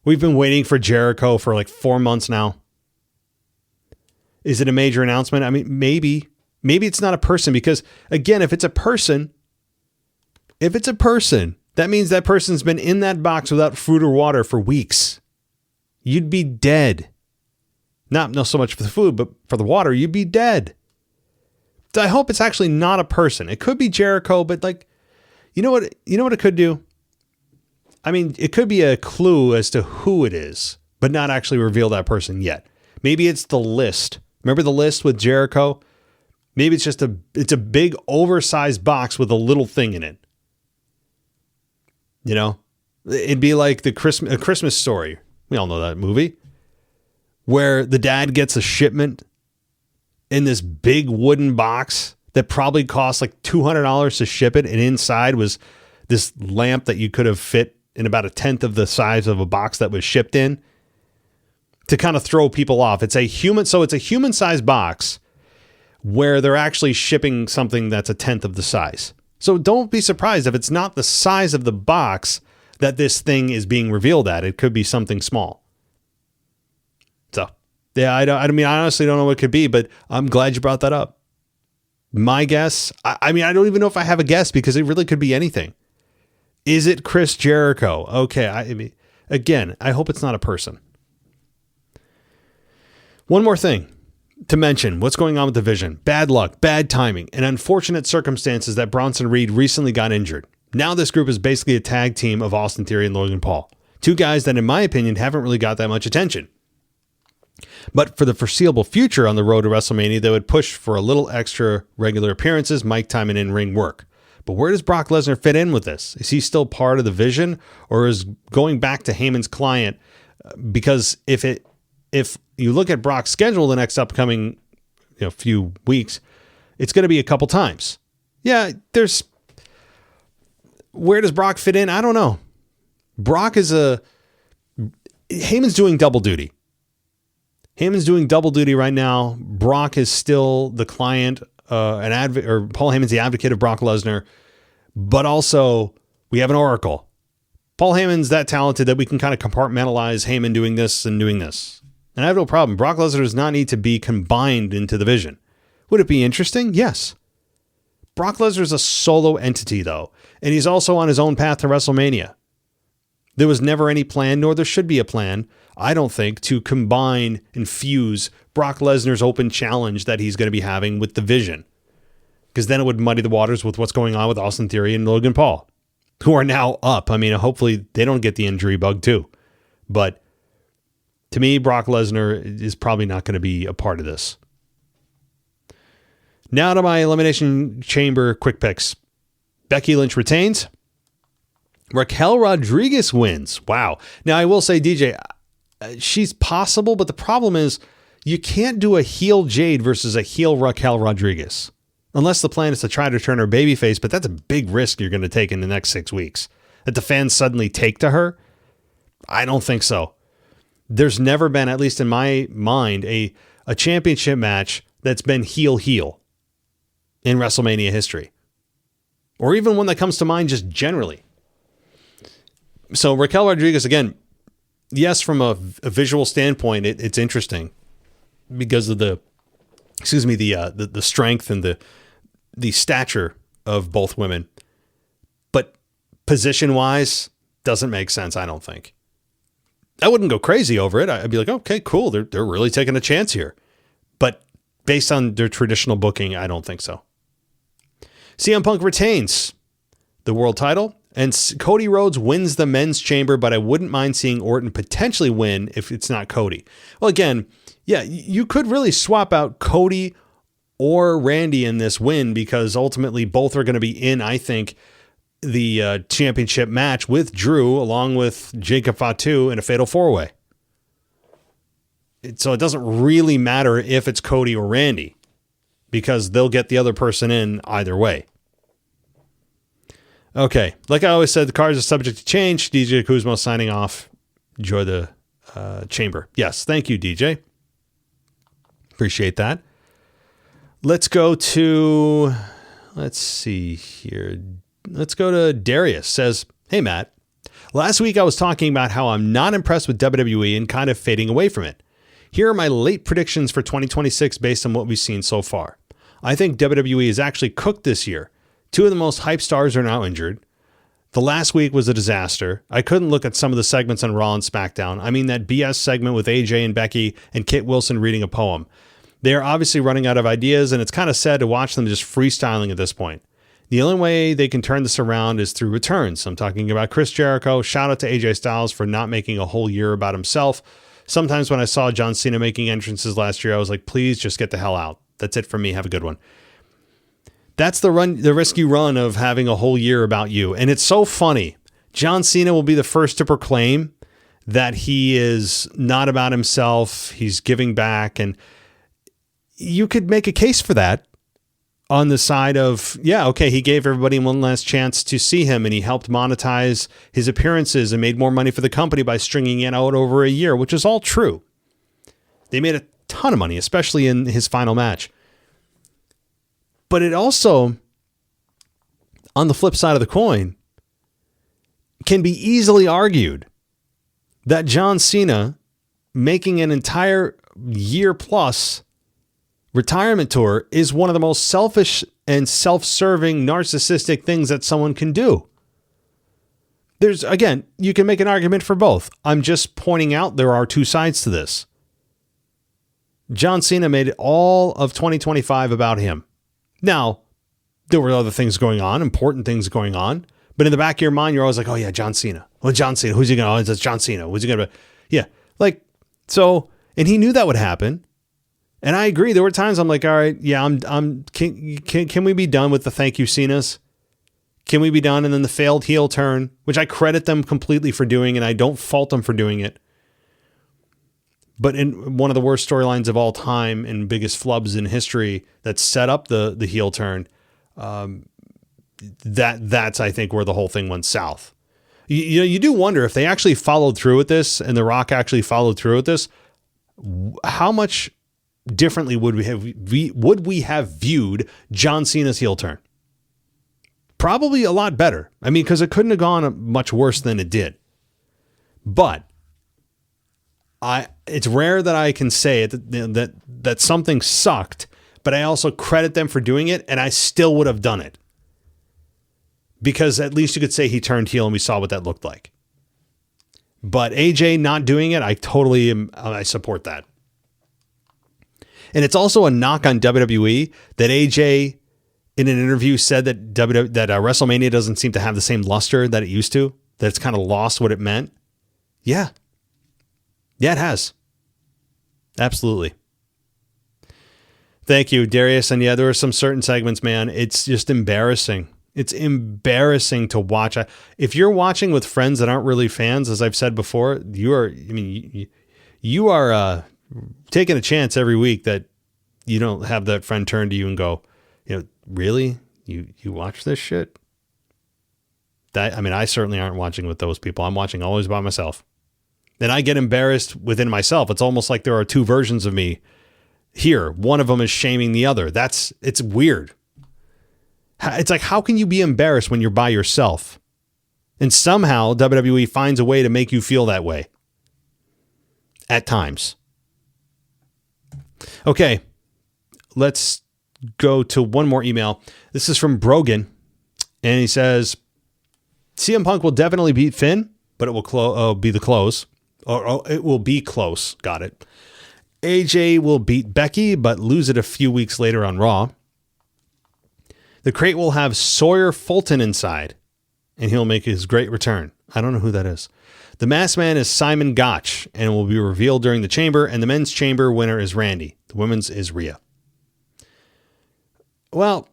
We've been waiting for Jericho for like 4 months now. Is it a major announcement? I mean, maybe. Maybe it's not a person because, again, if it's a person, that means that person's been in that box without food or water for weeks. You'd be dead. Not so much for the food, but for the water, you'd be dead. So I hope it's actually not a person. It could be Jericho, but you know what it could do? I mean, it could be a clue as to who it is, but not actually reveal that person yet. Maybe it's the list. Remember the list with Jericho? Maybe it's just a big oversized box with a little thing in it. It'd be like a Christmas Story. We all know that movie where the dad gets a shipment in this big wooden box that probably cost like $200 to ship it. And inside was this lamp that you could have fit in about 1/10 of the size of a box that was shipped in to kind of throw people off. It's a human-sized box where they're actually shipping something that's 1/10 of the size. So don't be surprised if it's not the size of the box that this thing is being revealed at. It could be something small. So, yeah, I honestly don't know what it could be, but I'm glad you brought that up. My guess, I don't even know if I have a guess because it really could be anything. Is it Chris Jericho? Okay, again, I hope it's not a person. One more thing to mention, what's going on with the Vision. Bad luck, bad timing, and unfortunate circumstances that Bronson Reed recently got injured. Now this group is basically a tag team of Austin Theory and Logan Paul. Two guys that, in my opinion, haven't really got that much attention. But for the foreseeable future on the road to WrestleMania, they would push for a little extra regular appearances, mic time, and in-ring work. But where does Brock Lesnar fit in with this? Is he still part of the Vision, or is going back to Heyman's client? Because if you look at Brock's schedule the next upcoming few weeks, it's going to be a couple times. Yeah, where does Brock fit in? I don't know. Heyman's doing double duty. Heyman's doing double duty right now. Brock is still the client Paul Heyman's the advocate of Brock Lesnar, but also we have an oracle. Paul Heyman's that talented that we can kind of compartmentalize Heyman doing this and doing this. And I have no problem. Brock Lesnar does not need to be combined into the vision. Would it be interesting? Yes. Brock Lesnar is a solo entity, though, and he's also on his own path to WrestleMania. There was never any plan, nor there should be a plan, I don't think, to combine and fuse Brock Lesnar's open challenge that he's going to be having with the vision. Because then it would muddy the waters with what's going on with Austin Theory and Logan Paul, who are now up. I mean, hopefully they don't get the injury bug too. But to me, Brock Lesnar is probably not going to be a part of this. Now to my Elimination Chamber quick picks. Becky Lynch retains. Raquel Rodriguez wins. Wow. Now, I will say, DJ, she's possible, but the problem is you can't do a heel Jade versus a heel Raquel Rodriguez. Unless the plan is to try to turn her babyface, but that's a big risk you're going to take in the next 6 weeks. That the fans suddenly take to her? I don't think so. There's never been, at least in my mind, a championship match that's been heel-heel in WrestleMania history. Or even one that comes to mind just generally. So Raquel Rodriguez, again, yes, from a visual standpoint, it's interesting because of the strength and the stature of both women. But position-wise, doesn't make sense, I don't think. I wouldn't go crazy over it. I'd be like, okay, cool. They're really taking a chance here. But based on their traditional booking, I don't think so. CM Punk retains the world title, and Cody Rhodes wins the men's chamber, but I wouldn't mind seeing Orton potentially win if it's not Cody. Well, again, yeah, you could really swap out Cody or Randy in this win because ultimately both are going to be in, I think, the championship match with Drew along with Jacob Fatu in a fatal four-way. So it doesn't really matter if it's Cody or Randy because they'll get the other person in either way. Okay, like I always said, the cards are subject to change. DJ Kuzmo signing off. Enjoy the chamber. Yes, thank you, DJ. Appreciate that. Let's go to, let's see here. Let's go to Darius. Says, hey, Matt. Last week I was talking about how I'm not impressed with WWE and kind of fading away from it. Here are my late predictions for 2026 based on what we've seen so far. I think WWE is actually cooked this year. 2 of the most hyped stars are now injured. The last week was a disaster. I couldn't look at some of the segments on Raw and SmackDown. I mean that BS segment with AJ and Becky and Kit Wilson reading a poem. They are obviously running out of ideas, and it's kind of sad to watch them just freestyling at this point. The only way they can turn this around is through returns. I'm talking about Chris Jericho. Shout out to AJ Styles for not making a whole year about himself. Sometimes when I saw John Cena making entrances last year, I was like, please just get the hell out. That's it for me. Have a good one. That's the risky run of having a whole year about you. And it's so funny. John Cena will be the first to proclaim that he is not about himself. He's giving back. And you could make a case for that on the side of, yeah, okay, he gave everybody one last chance to see him and he helped monetize his appearances and made more money for the company by stringing it out over a year, which is all true. They made a ton of money, especially in his final match. But it also, on the flip side of the coin, can be easily argued that John Cena making an entire year plus retirement tour is one of the most selfish and self-serving, narcissistic things that someone can do. There's, again, you can make an argument for both. I'm just pointing out there are 2 sides to this. John Cena made all of 2025 about him. Now, there were other things going on, important things going on, but in the back of your mind, you're always like, oh yeah, John Cena. Well, John Cena, who's he going to, oh, it's John Cena. Who's he going to, yeah. Like, so, and he knew that would happen. And I agree. There were times I'm like, all right, yeah, can we be done with the thank you Cenas? Can we be done? And then the failed heel turn, which I credit them completely for doing, and I don't fault them for doing it. But in one of the worst storylines of all time and biggest flubs in history that set up the heel turn, that's, I think, where the whole thing went south. You do wonder if they actually followed through with this and The Rock actually followed through with this, how much differently would we have viewed John Cena's heel turn? Probably a lot better. I mean, because it couldn't have gone much worse than it did. But it's rare that I can say that something sucked, but I also credit them for doing it, and I still would have done it. Because at least you could say he turned heel and we saw what that looked like. But AJ not doing it, I support that. And it's also a knock on WWE that AJ in an interview said that WrestleMania doesn't seem to have the same luster that it used to, that it's kind of lost what it meant. Yeah. Yeah, it has. Absolutely. Thank you, Darius. And yeah, there are some certain segments, man. It's just embarrassing. It's embarrassing to watch. If you're watching with friends that aren't really fans, as I've said before, you are taking a chance every week that you don't have that friend turn to you and go, really? You watch this shit? I certainly aren't watching with those people. I'm watching always by myself. And I get embarrassed within myself. It's almost like there are two versions of me here. One of them is shaming the other. It's weird. It's like, how can you be embarrassed when you're by yourself? And somehow WWE finds a way to make you feel that way. At times. Okay. Let's go to one more email. This is from Brogan. And he says, CM Punk will definitely beat Finn, but it will be the close. Or it will be close. Got it. AJ will beat Becky, but lose it a few weeks later on Raw. The crate will have Sawyer Fulton inside, and he'll make his great return. I don't know who that is. The masked man is Simon Gotch, and will be revealed during the chamber, and the men's chamber winner is Randy. The women's is Rhea. Well,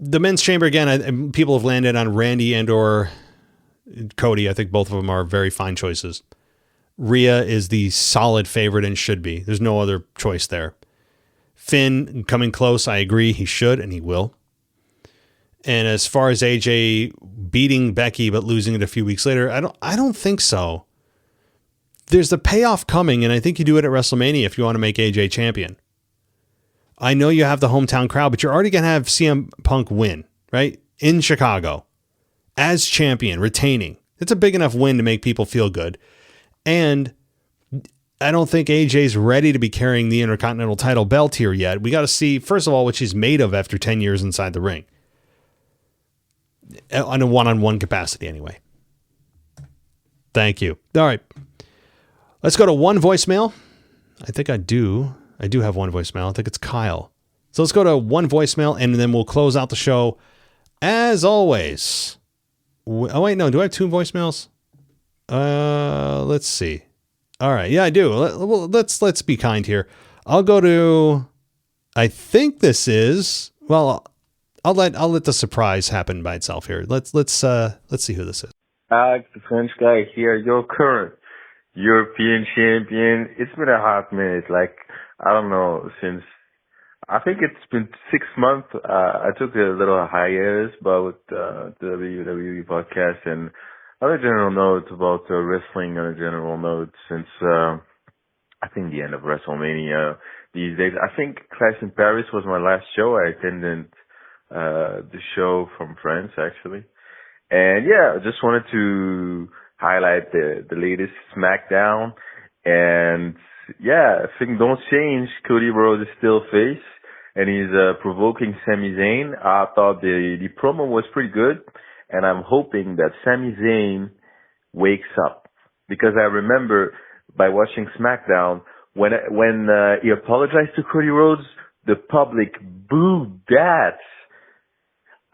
the men's chamber, again, people have landed on Randy and or Cody. I think both of them are very fine choices. Rhea is the solid favorite and should be. There's no other choice there. Finn coming close, I agree. He should, and he will. And as far as AJ beating Becky but losing it a few weeks later, I don't think so. There's the payoff coming, and I think you do it at WrestleMania if you want to make AJ champion. I know you have the hometown crowd, but you're already going to have CM Punk win, right? In Chicago. As champion, retaining. It's a big enough win to make people feel good. And I don't think AJ's ready to be carrying the Intercontinental title belt here yet. We got to see, first of all, what she's made of after 10 years inside the ring. On a one-on-one capacity, anyway. Thank you. All right. Let's go to one voicemail. I think I do. I do have one voicemail. I think it's Kyle. So let's go to one voicemail, and then we'll close out the show. As always. Oh, wait, no. Do I have two voicemails? Let's see. All right. Yeah, I do. Let's be kind here. I'll go to, I think this is, well, I'll let the surprise happen by itself here. Let's see who this is. Alex, the French guy here, your current European champion. It's been a hot minute. I don't know, since I think it's been 6 months. I took a little hiatus, but with the WWE podcast and other general notes about wrestling on a general note since I think the end of WrestleMania these days. I think Clash in Paris was my last show. I attended the show from France, actually. And yeah, I just wanted to highlight the latest SmackDown. And yeah, things don't change. Cody Rhodes is still face, and he's provoking Sami Zayn. I thought the promo was pretty good, and I'm hoping that Sami Zayn wakes up. Because I remember by watching SmackDown, when he apologized to Cody Rhodes, the public booed that.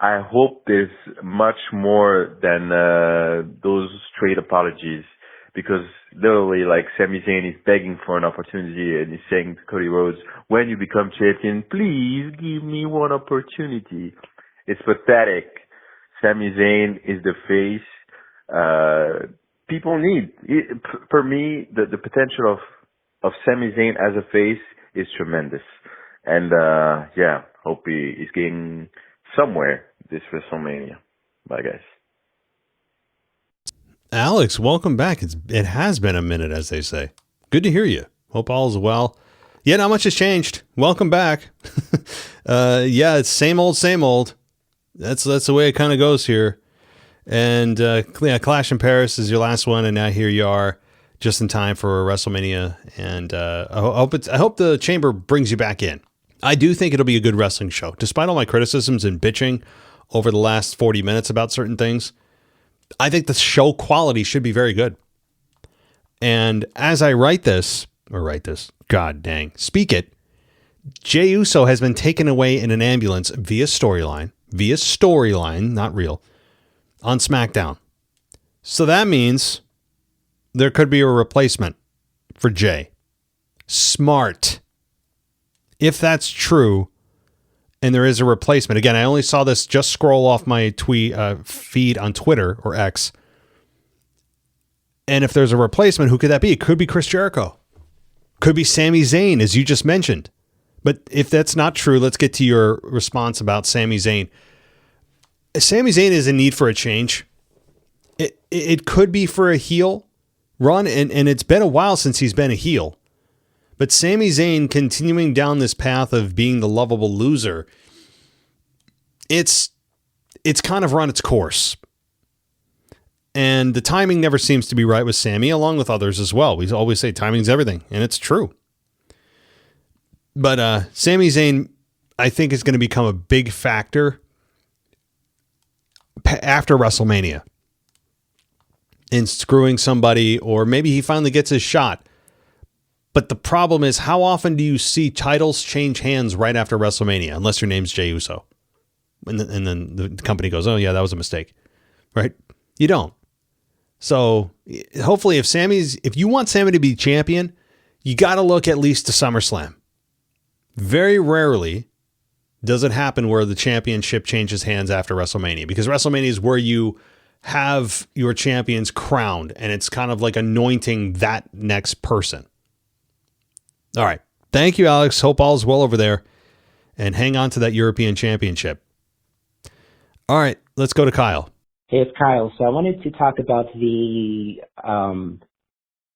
I hope there's much more than those straight apologies, because literally, Sami Zayn is begging for an opportunity, and he's saying to Cody Rhodes, when you become champion, please give me one opportunity. It's pathetic. Sami Zayn is the face. People need it. For me, the potential of Sami Zayn as a face is tremendous. And yeah, hope he's getting somewhere this WrestleMania. Bye, guys. Alex, welcome back. It has been a minute, as they say. Good to hear you. Hope all is well. Yeah, not much has changed. Welcome back. Yeah, it's same old, same old. That's the way it kind of goes here. And Clash in Paris is your last one, and now here you are, just in time for WrestleMania. And I hope the Chamber brings you back in. I do think it'll be a good wrestling show, despite all my criticisms and bitching over the last 40 minutes about certain things. I think the show quality should be very good. And as I God dang, speak it, Jey Uso has been taken away in an ambulance via storyline, not real, on SmackDown. So that means there could be a replacement for Jey. Smart. If that's true, and there is a replacement, again, I only saw this just scroll off my feed on Twitter or X. And if there's a replacement, who could that be? It could be Chris Jericho. Could be Sami Zayn, as you just mentioned. But if that's not true, let's get to your response about Sami Zayn. Sami Zayn is in need for a change. It could be for a heel run, and it's been a while since he's been a heel. But Sami Zayn continuing down this path of being the lovable loser, it's kind of run its course. And the timing never seems to be right with Sami, along with others as well. We always say timing's everything, and it's true. But Sami Zayn, I think, is going to become a big factor after WrestleMania in screwing somebody, or maybe he finally gets his shot. But the problem is, how often do you see titles change hands right after WrestleMania, unless your name's Jey Uso? And then the company goes, oh, yeah, that was a mistake, right? You don't. So hopefully if you want Sami to be champion, you got to look at least to SummerSlam. Very rarely does it happen where the championship changes hands after WrestleMania, because WrestleMania is where you have your champions crowned, and it's kind of like anointing that next person. All right. Thank you, Alex. Hope all is well over there, and hang on to that European Championship. All right. Let's go to Kyle. Hey, it's Kyle. So I wanted to talk about the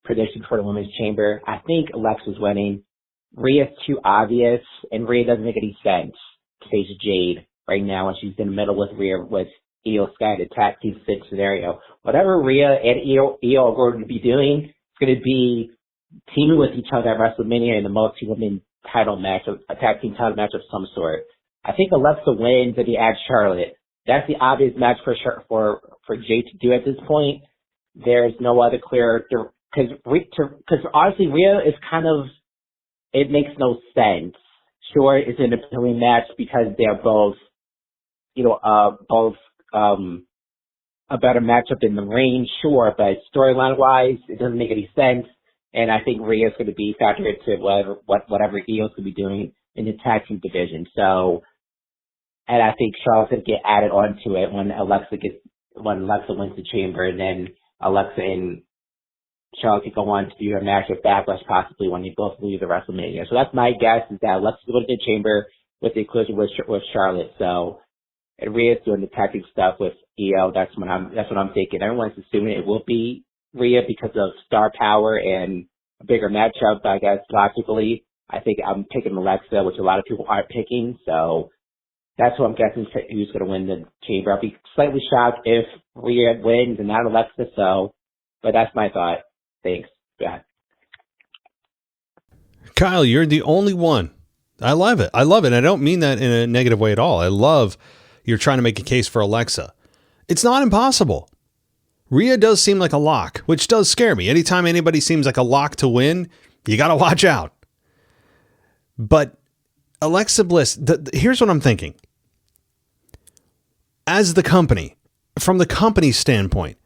prediction for the Women's Chamber. I think Alexa's winning. Rhea's too obvious, and Rhea doesn't make any sense to face Jade right now when she's in the middle with Rhea with Io Sky, the tag team fit scenario. Whatever Rhea and Io are going to be doing, it's going to be teaming with each other at WrestleMania in the multi-women title match, a tag team title match of some sort. I think Alexa wins and he adds Charlotte. That's the obvious match for Jade to do at this point. There's no other clear, because honestly, Rhea is kind of, it makes no sense. Sure, it's an appealing match because they're both, a better matchup in the ring, sure, but storyline wise, it doesn't make any sense. And I think Rhea's going to be factored into whatever Io's going to be doing in the tag team division. So, and I think Charlotte's going to get added onto it when Alexa wins the Chamber, and then Alexa and Charlotte could go on to do a match at Backlash possibly when they both leave the WrestleMania. So that's my guess, is that Alexa's going to the Chamber with the inclusion with Charlotte. So, and Rhea's doing the tag team stuff with Io. That's what I'm thinking. Everyone's assuming it will be Rhea because of star power and a bigger matchup. But I guess logically, I think I'm picking Alexa, which a lot of people aren't picking. So that's what I'm guessing who's going to win the Chamber. I'll be slightly shocked if Rhea wins and not Alexa. So, but that's my thought. Thanks. Go ahead. Kyle, you're the only one. I love it. I don't mean that in a negative way at all. I love you're trying to make a case for Alexa. It's not impossible. Rhea does seem like a lock, which does scare me. Anytime anybody seems like a lock to win, you got to watch out. But Alexa Bliss, here's what I'm thinking. As the company, from the company's standpoint,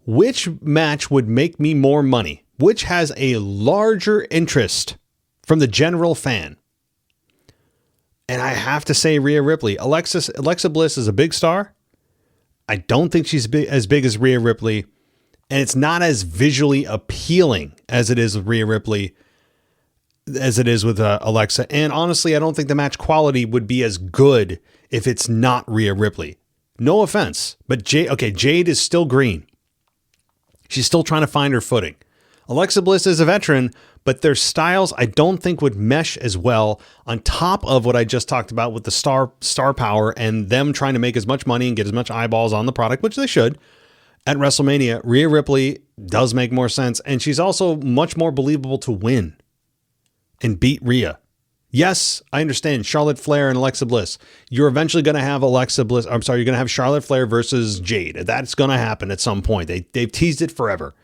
which match would make me more money? Which has a larger interest from the general fan? And I have to say Rhea Ripley. Alexa Bliss is a big star. I don't think she's as big as Rhea Ripley. And it's not as visually appealing as it is with Rhea Ripley, as it is with Alexa. And honestly, I don't think the match quality would be as good if it's not Rhea Ripley. No offense, but Jade is still green. She's still trying to find her footing. Alexa Bliss is a veteran, but their styles I don't think would mesh as well on top of what I just talked about with the star power and them trying to make as much money and get as much eyeballs on the product, which they should. At WrestleMania, Rhea Ripley does make more sense, and she's also much more believable to win and beat Rhea. Yes, I understand Charlotte Flair and Alexa Bliss. You're eventually going to have you're going to have Charlotte Flair versus Jade. That's going to happen at some point. They've teased it forever.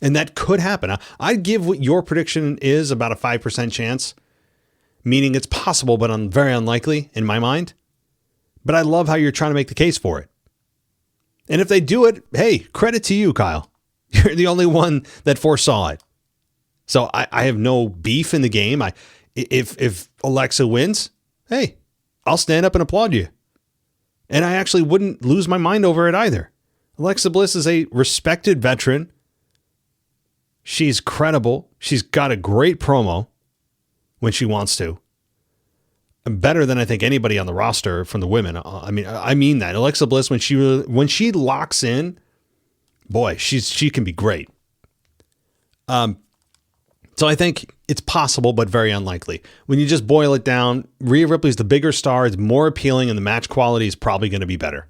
And that could happen. I'd give what your prediction is about a 5% chance, meaning it's possible, but very unlikely in my mind. But I love how you're trying to make the case for it. And if they do it, hey, credit to you, Kyle. You're the only one that foresaw it. So I have no beef in the game. If Alexa wins, hey, I'll stand up and applaud you. And I actually wouldn't lose my mind over it either. Alexa Bliss is a respected veteran. She's credible. She's got a great promo when she wants to. Better than I think anybody on the roster from the women. I mean that. Alexa Bliss, when she locks in, boy, she can be great. So I think it's possible, but very unlikely. When you just boil it down, Rhea Ripley's the bigger star. It's more appealing, and the match quality is probably going to be better.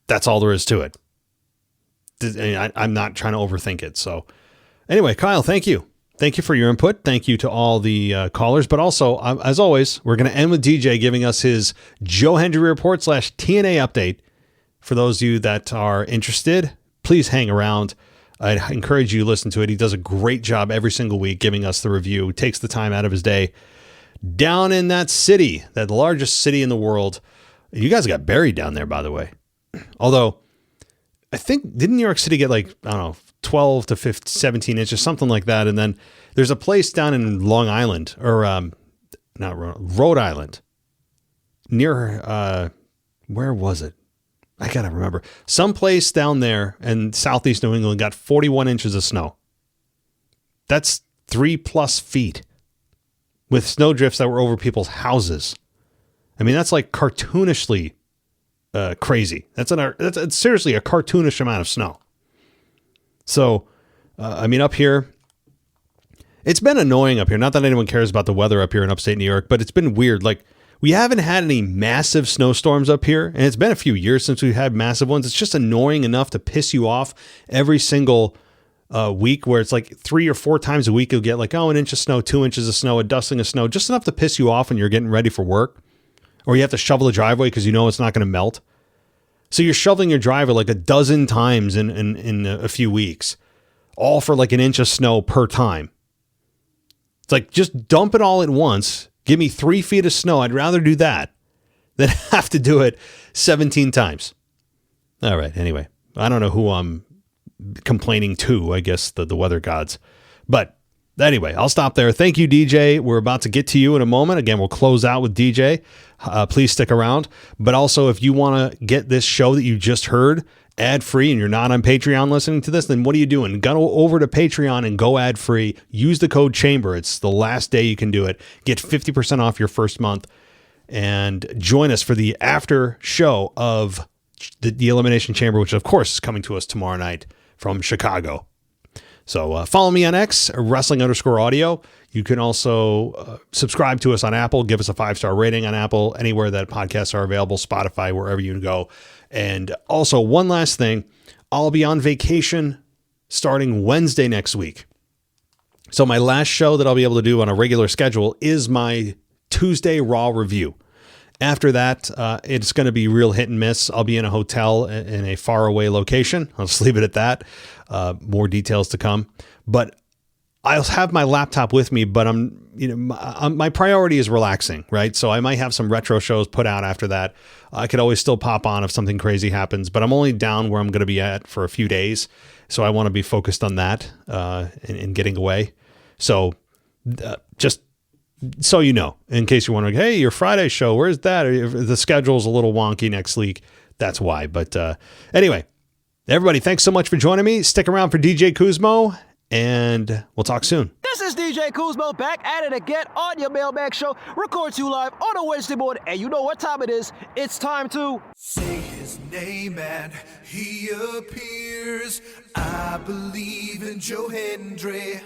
That's all there is to it. I'm not trying to overthink it. So anyway, Kyle, thank you. Thank you for your input. Thank you to all the callers. But also, as always, we're going to end with DJ giving us his Joe Hendry report / TNA update. For those of you that are interested, please hang around. I encourage you to listen to it. He does a great job every single week giving us the review. He takes the time out of his day down in that city, that largest city in the world. You guys got buried down there, by the way. Although, I think, didn't New York City get 12 to 15, 17 inches, something like that? And then there's a place down in Long Island, or Rhode Island, near, where was it? I got to remember. Some place down there in southeast New England got 41 inches of snow. That's 3+ feet with snow drifts that were over people's houses. I mean, that's like cartoonishly crazy. That's seriously a cartoonish amount of snow. So, up here, it's been annoying up here. Not that anyone cares about the weather up here in upstate New York, but it's been weird. We haven't had any massive snowstorms up here, and it's been a few years since we've had massive ones. It's just annoying enough to piss you off every single week, where it's 3 or 4 times a week you'll get an inch of snow, 2 inches of snow, a dusting of snow, just enough to piss you off when you're getting ready for work, or you have to shovel the driveway because you know it's not going to melt. So you're shoveling your driveway a dozen times in a few weeks, all for an inch of snow per time. It's just dump it all at once. Give me 3 feet of snow. I'd rather do that than have to do it 17 times. All right. Anyway, I don't know who I'm complaining to. I guess the weather gods. But anyway, I'll stop there. Thank you, DJ. We're about to get to you in a moment. Again, we'll close out with DJ. Please stick around. But also, if you want to get this show that you just heard ad-free and you're not on Patreon listening to this, then what are you doing? Go over to Patreon and go ad-free. Use the code CHAMBER. It's the last day you can do it. Get 50% off your first month and join us for the after show of the Elimination Chamber, which of course is coming to us tomorrow night from Chicago. So follow me on X, wrestling_audio. You can also subscribe to us on Apple. Give us a 5-star rating on Apple, anywhere that podcasts are available, Spotify, wherever you go. And also, one last thing, I'll be on vacation starting Wednesday next week. So my last show that I'll be able to do on a regular schedule is my Tuesday Raw review. After that, it's going to be real hit and miss. I'll be in a hotel in a faraway location. I'll just leave it at that. More details to come. But I'll have my laptop with me, but my priority is relaxing, right? So I might have some retro shows put out after that. I could always still pop on if something crazy happens, but I'm only down where I'm going to be at for a few days. So I want to be focused on that and getting away. So just so you know, in case you're wondering, hey, your Friday show, where's that? The schedule's a little wonky next week. That's why. But anyway, everybody, thanks so much for joining me. Stick around for DJ Kuzmo, and we'll talk soon. This is DJ Kuzmo back at it again on your Mailbag show. Record you live on a Wednesday morning, and you know what time it is. It's time to say his his name and he appears. I believe in Joe Hendry.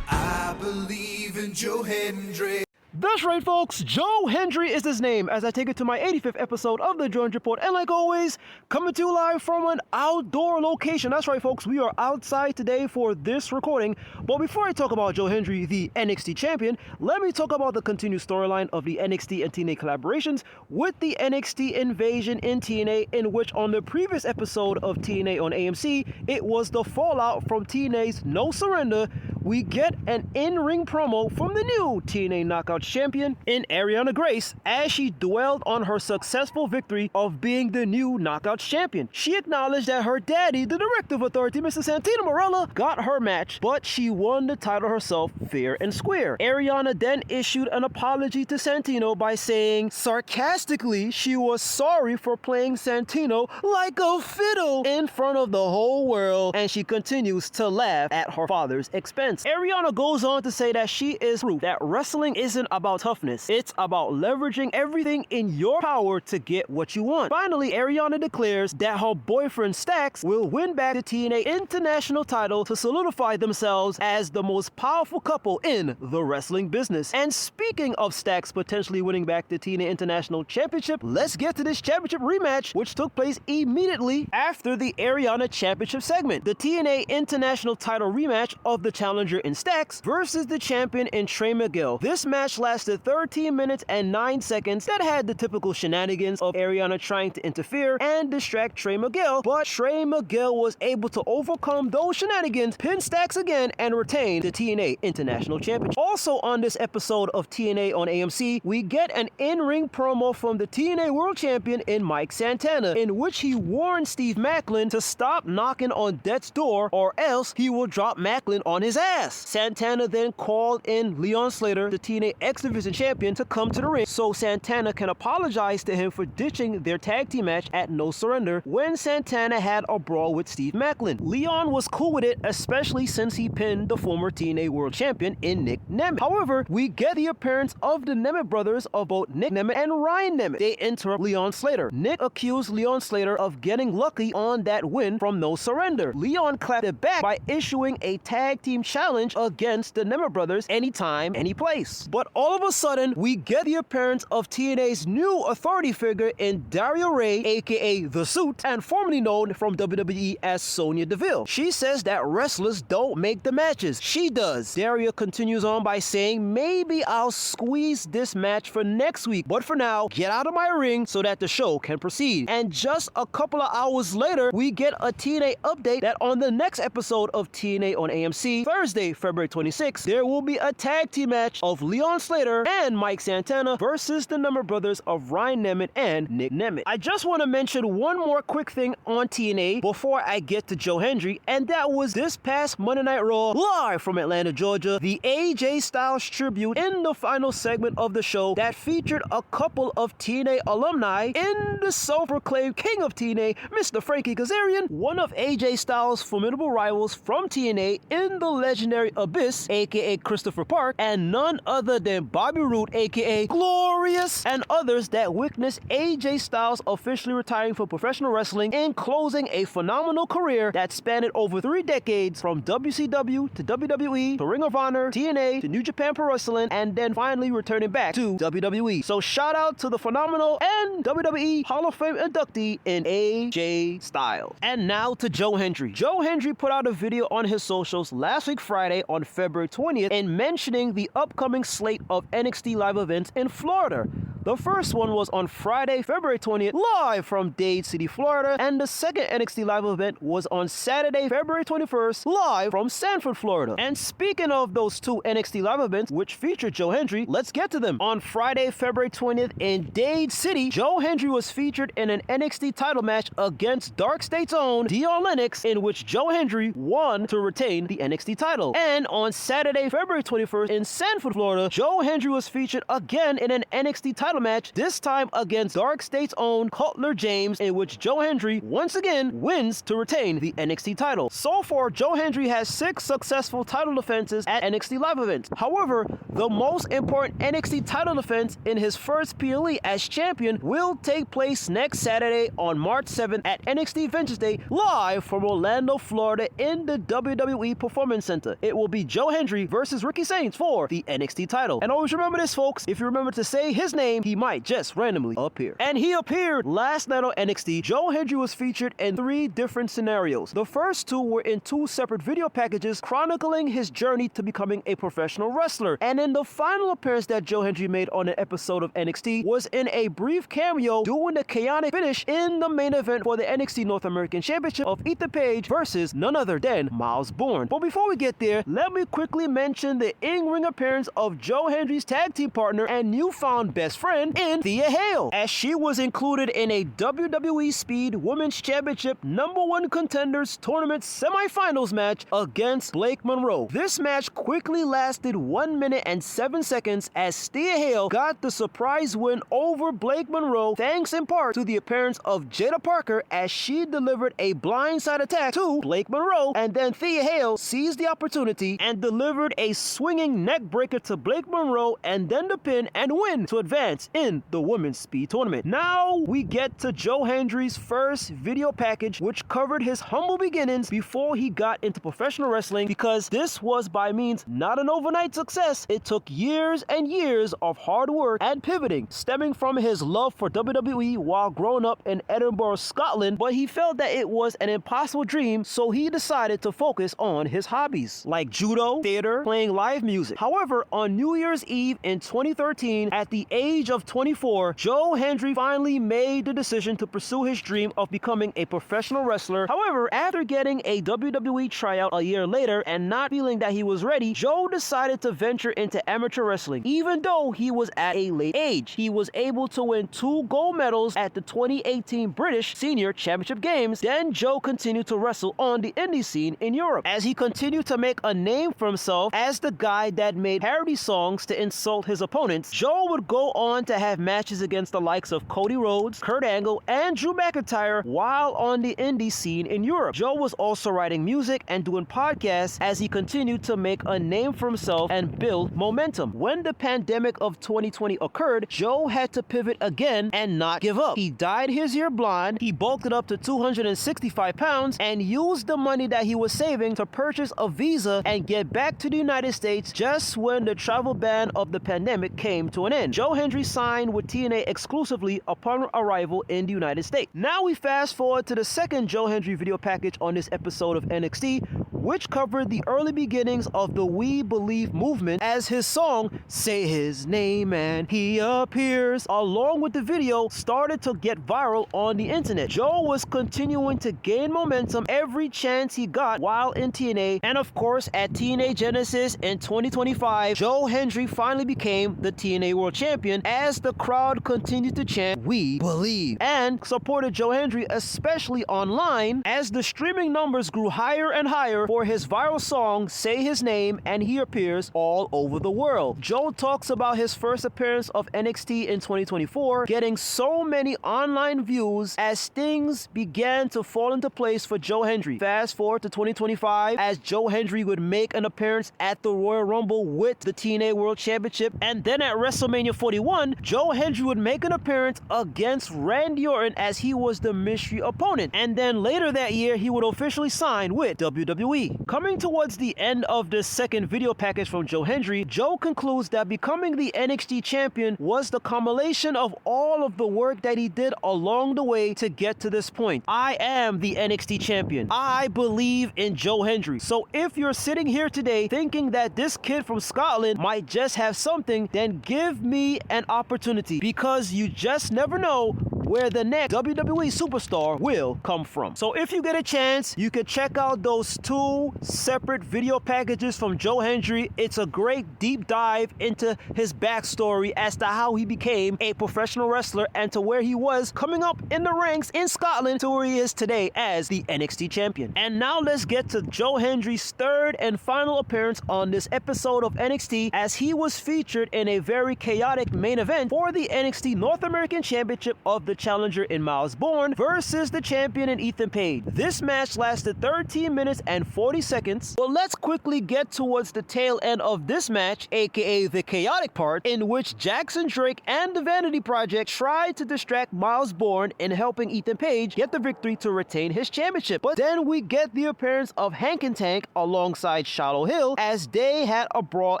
I believe in Joe Hendry. That's right, folks. Joe Hendry is his name as I take it to my 85th episode of the Joe Hendry Report. And like always, coming to you live from an outdoor location. That's right, folks. We are outside today for this recording. But before I talk about Joe Hendry, the NXT champion, let me talk about the continued storyline of the NXT and TNA collaborations with the NXT invasion in TNA, in which on the previous episode of TNA on AMC, it was the fallout from TNA's No Surrender. We get an in-ring promo from the new TNA Knockout champion in Ariana Grace as she dwelled on her successful victory of being the new Knockouts champion. She acknowledged that her daddy, the directive authority, Mr. Santino Marella, got her match, but she won the title herself fair and square. Ariana then issued an apology to Santino by saying, sarcastically, she was sorry for playing Santino like a fiddle in front of the whole world, and she continues to laugh at her father's expense. Ariana goes on to say that she is proof that wrestling isn't about toughness. It's about leveraging everything in your power to get what you want. Finally, Ariana declares that her boyfriend Stax will win back the TNA International title to solidify themselves as the most powerful couple in the wrestling business. And speaking of Stax potentially winning back the TNA International Championship, let's get to this championship rematch, which took place immediately after the Ariana Championship segment. The TNA International title rematch of the challenger in Stax versus the champion in Trey Miguel. This match lasted 13 minutes and 9 seconds that had the typical shenanigans of Ariana trying to interfere and distract Trey Miguel, but Trey Miguel was able to overcome those shenanigans, pin Stax again, and retain the TNA International Championship. Also on this episode of TNA on AMC, we get an in-ring promo from the TNA World Champion in Mike Santana, in which he warned Steve Maclin to stop knocking on death's door or else he will drop Maclin on his ass. Santana then called in Leon Slater, the TNA X Division champion, to come to the ring so Santana can apologize to him for ditching their tag team match at No Surrender when Santana had a brawl with Steve Maclin. Leon was cool with it, especially since he pinned the former TNA World Champion in Nick Nemeth. However, we get the appearance of the Nemeth brothers of both Nick Nemeth and Ryan Nemeth. They interrupt Leon Slater. Nick accused Leon Slater of getting lucky on that win from No Surrender. Leon clapped it back by issuing a tag team challenge against the Nemeth brothers anytime, any place. But all of a sudden, we get the appearance of TNA's new authority figure in Daria Ray, aka The Suit, and formerly known from WWE as Sonya Deville. She says that wrestlers don't make the matches. She does. Daria continues on by saying, maybe I'll squeeze this match for next week, but for now, get out of my ring so that the show can proceed. And just a couple of hours later, we get a TNA update that on the next episode of TNA on AMC, Thursday, February 26th, there will be a tag team match of Leon Slater and Mike Santana versus the Nemeth brothers of Ryan Nemeth and Nick Nemeth. I just want to mention one more quick thing on TNA before I get to Joe Hendry, and that was this past Monday Night Raw, live from Atlanta, Georgia, the AJ Styles tribute in the final segment of the show that featured a couple of TNA alumni in the self-proclaimed king of TNA, Mr. Frankie Kazarian, one of AJ Styles' formidable rivals from TNA in the legendary Abyss, aka Christopher Park, and none other than Bobby Roode, aka Glorious, and others that witnessed AJ Styles officially retiring from professional wrestling and closing a phenomenal career that spanned over 3 decades from WCW to WWE to Ring of Honor, TNA to New Japan Pro Wrestling, and then finally returning back to WWE. So shout out to the phenomenal and WWE Hall of Fame inductee in AJ Styles. And now to Joe Hendry. Joe Hendry put out a video on his socials last week Friday on February 20th in mentioning the upcoming slate of NXT live events in Florida. The first one was on Friday, February 20th, live from Dade City, Florida, and the second NXT live event was on Saturday, February 21st, live from Sanford, Florida. And speaking of those 2 NXT live events, which featured Joe Hendry, let's get to them. On Friday, February 20th in Dade City, Joe Hendry was featured in an NXT title match against Dark State's own Dion Lennox, in which Joe Hendry won to retain the NXT title. title. And on Saturday, February 21st in Sanford, Florida, Joe Hendry was featured again in an NXT title match, this time against Dark State's own Cutler James, in which Joe Hendry once again wins to retain the NXT title. So far, Joe Hendry has 6 successful title defenses at NXT live events. However, the most important NXT title defense in his first PLE as champion will take place next Saturday on March 7th at NXT Ventures Day, live from Orlando, Florida in the WWE Performance Center. It will be Joe Hendry versus Ricky Saints for the NXT title. And always remember this, folks, if you remember to say his name, he might just randomly appear. And he appeared last night on NXT. Joe Hendry was featured in 3 different scenarios. The first 2 were in 2 separate video packages chronicling his journey to becoming a professional wrestler. And in the final appearance that Joe Hendry made on an episode of NXT was in a brief cameo doing the chaotic finish in the main event for the NXT North American Championship of Ethan Page versus none other than Miles Bourne. But before we get there, let me quickly mention the in-ring appearance of Joe Hendry's tag team partner and newfound best friend in Thea Hale, as she was included in a WWE Speed Women's Championship #1 Contenders Tournament semifinals match against Blake Monroe. This match quickly lasted 1 minute and 7 seconds as Thea Hale got the surprise win over Blake Monroe, thanks in part to the appearance of Jada Parker as she delivered a blindside attack to Blake Monroe, and then Thea Hale seized the opportunity and delivered a swinging neck breaker to Blake Monroe and then the pin and win to advance in the Women's Speed Tournament. Now we get to Joe Hendry's first video package, which covered his humble beginnings before he got into professional wrestling, because this was by means not an overnight success. It took years and years of hard work and pivoting, stemming from his love for WWE while growing up in Edinburgh, Scotland, but he felt that it was an impossible dream, so he decided to focus on his hobbies like judo, theater, playing live music. However, on New Year's Eve in 2013, at the age of 24, Joe Hendry finally made the decision to pursue his dream of becoming a professional wrestler. However, after getting a WWE tryout a year later and not feeling that he was ready, Joe decided to venture into amateur wrestling. Even though he was at a late age, he was able to win 2 gold medals at the 2018 British Senior Championship Games. Then Joe continued to wrestle on the indie scene in Europe, as he continued to make a name for himself as the guy that made parody songs to insult his opponents. Joe would go on to have matches against the likes of Cody Rhodes, Kurt Angle, and Drew McIntyre while on the indie scene in Europe. Joe was also writing music and doing podcasts as he continued to make a name for himself and build momentum. When the pandemic of 2020 occurred, Joe had to pivot again and not give up. He dyed his hair blonde, he bulked it up to 265 pounds, and used the money that he was saving to purchase a visa and get back to the United States just when the travel ban of the pandemic came to an end. Joe Hendry signed with TNA exclusively upon arrival in the United States. Now we fast forward to the second Joe Hendry video package on this episode of NXT, which covered the early beginnings of the We Believe movement, as his song Say His Name and He Appears, along with the video, started to get viral on the internet. Joe was continuing to gain momentum every chance he got while in TNA, and of course at TNA Genesis in 2025, Joe Hendry finally became the TNA World Champion as the crowd continued to chant We Believe and supported Joe Hendry, especially online, as the streaming numbers grew higher and higher for his viral song Say His Name and He Appears all over the world. Joe talks about his first appearance of NXT in 2024 getting so many online views as things began to fall into place for Joe Hendry. Fast forward to 2025, as Joe Hendry would make an appearance at the Royal Rumble with the TNA World Championship, and then at WrestleMania 41, Joe Hendry would make an appearance against Randy Orton as he was the mystery opponent, and then later that year he would officially sign with WWE. Coming towards the end of this second video package from Joe Hendry, Joe concludes that becoming the NXT champion was the culmination of all of the work that he did along the way to get to this point. I am the NXT champion. I believe in Joe Hendry. So if you're sitting here today thinking that this kid from Scotland might just have something, then give me an opportunity, because you just never know where the next WWE superstar will come from. So if you get a chance, you can check out those 2 separate video packages from Joe Hendry. It's a great deep dive into his backstory as to how he became a professional wrestler and to where he was coming up in the ranks in Scotland to where he is today as the NXT champion. And now let's get to Joe Hendry's 3rd and final appearance on this episode of NXT, as he was featured in a very chaotic main event for the NXT North American Championship of the challenger in Miles Bourne versus the champion in Ethan Page. This match lasted 13 minutes and 40 seconds. Well, let's quickly get towards the tail end of this match, aka the chaotic part, in which Jackson Drake and the Vanity Project tried to distract Miles Bourne in helping Ethan Page get the victory to retain his championship. But then we get the appearance of Hank and Tank alongside Shallow Hill as they had a brawl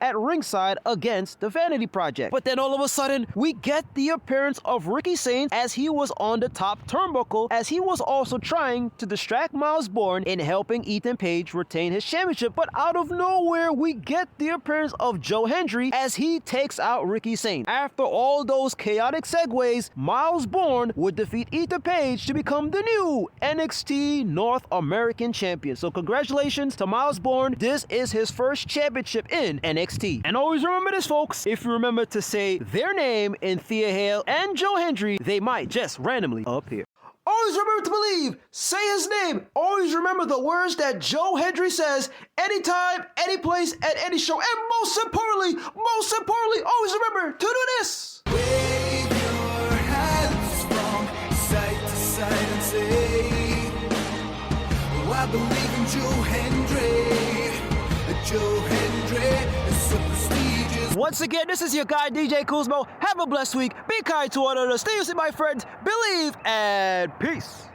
at ringside against the Vanity Project. But then all of a sudden, we get the appearance of Ricky Sainz as he was on the top turnbuckle, as he was also trying to distract Miles Bourne in helping Ethan Page retain his championship. But out of nowhere, we get the appearance of Joe Hendry as he takes out Ricky Sainz. After all those chaotic segues, Miles Bourne would defeat Ethan Page to become the new NXT North American champion. So congratulations to Miles Bourne. This is his first championship in NXT. And always remember this, folks. If you remember to say their name in Thea Hale and Joe Hendry, they might just randomly appear. Always remember to believe, say his name. Always remember the words that Joe Hendry says anytime, any place, at any show. And most importantly, always remember to do this. Wave your hands from side to side and say, oh, I believe in Joe Hendry. Joe Hendry is so prestigious. Once again, this is your guy, DJ Kuzmo. Have a blessed week. Be kind to one another. Stay safe, my friends. Believe and peace.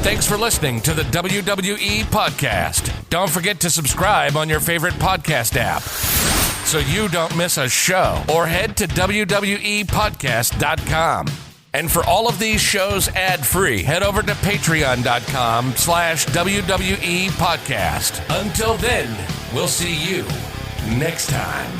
Thanks for listening to the WWE Podcast. Don't forget to subscribe on your favorite podcast app so you don't miss a show, or head to WWEpodcast.com. And for all of these shows ad-free, head over to patreon.com/WWE Podcast. Until then, we'll see you next time.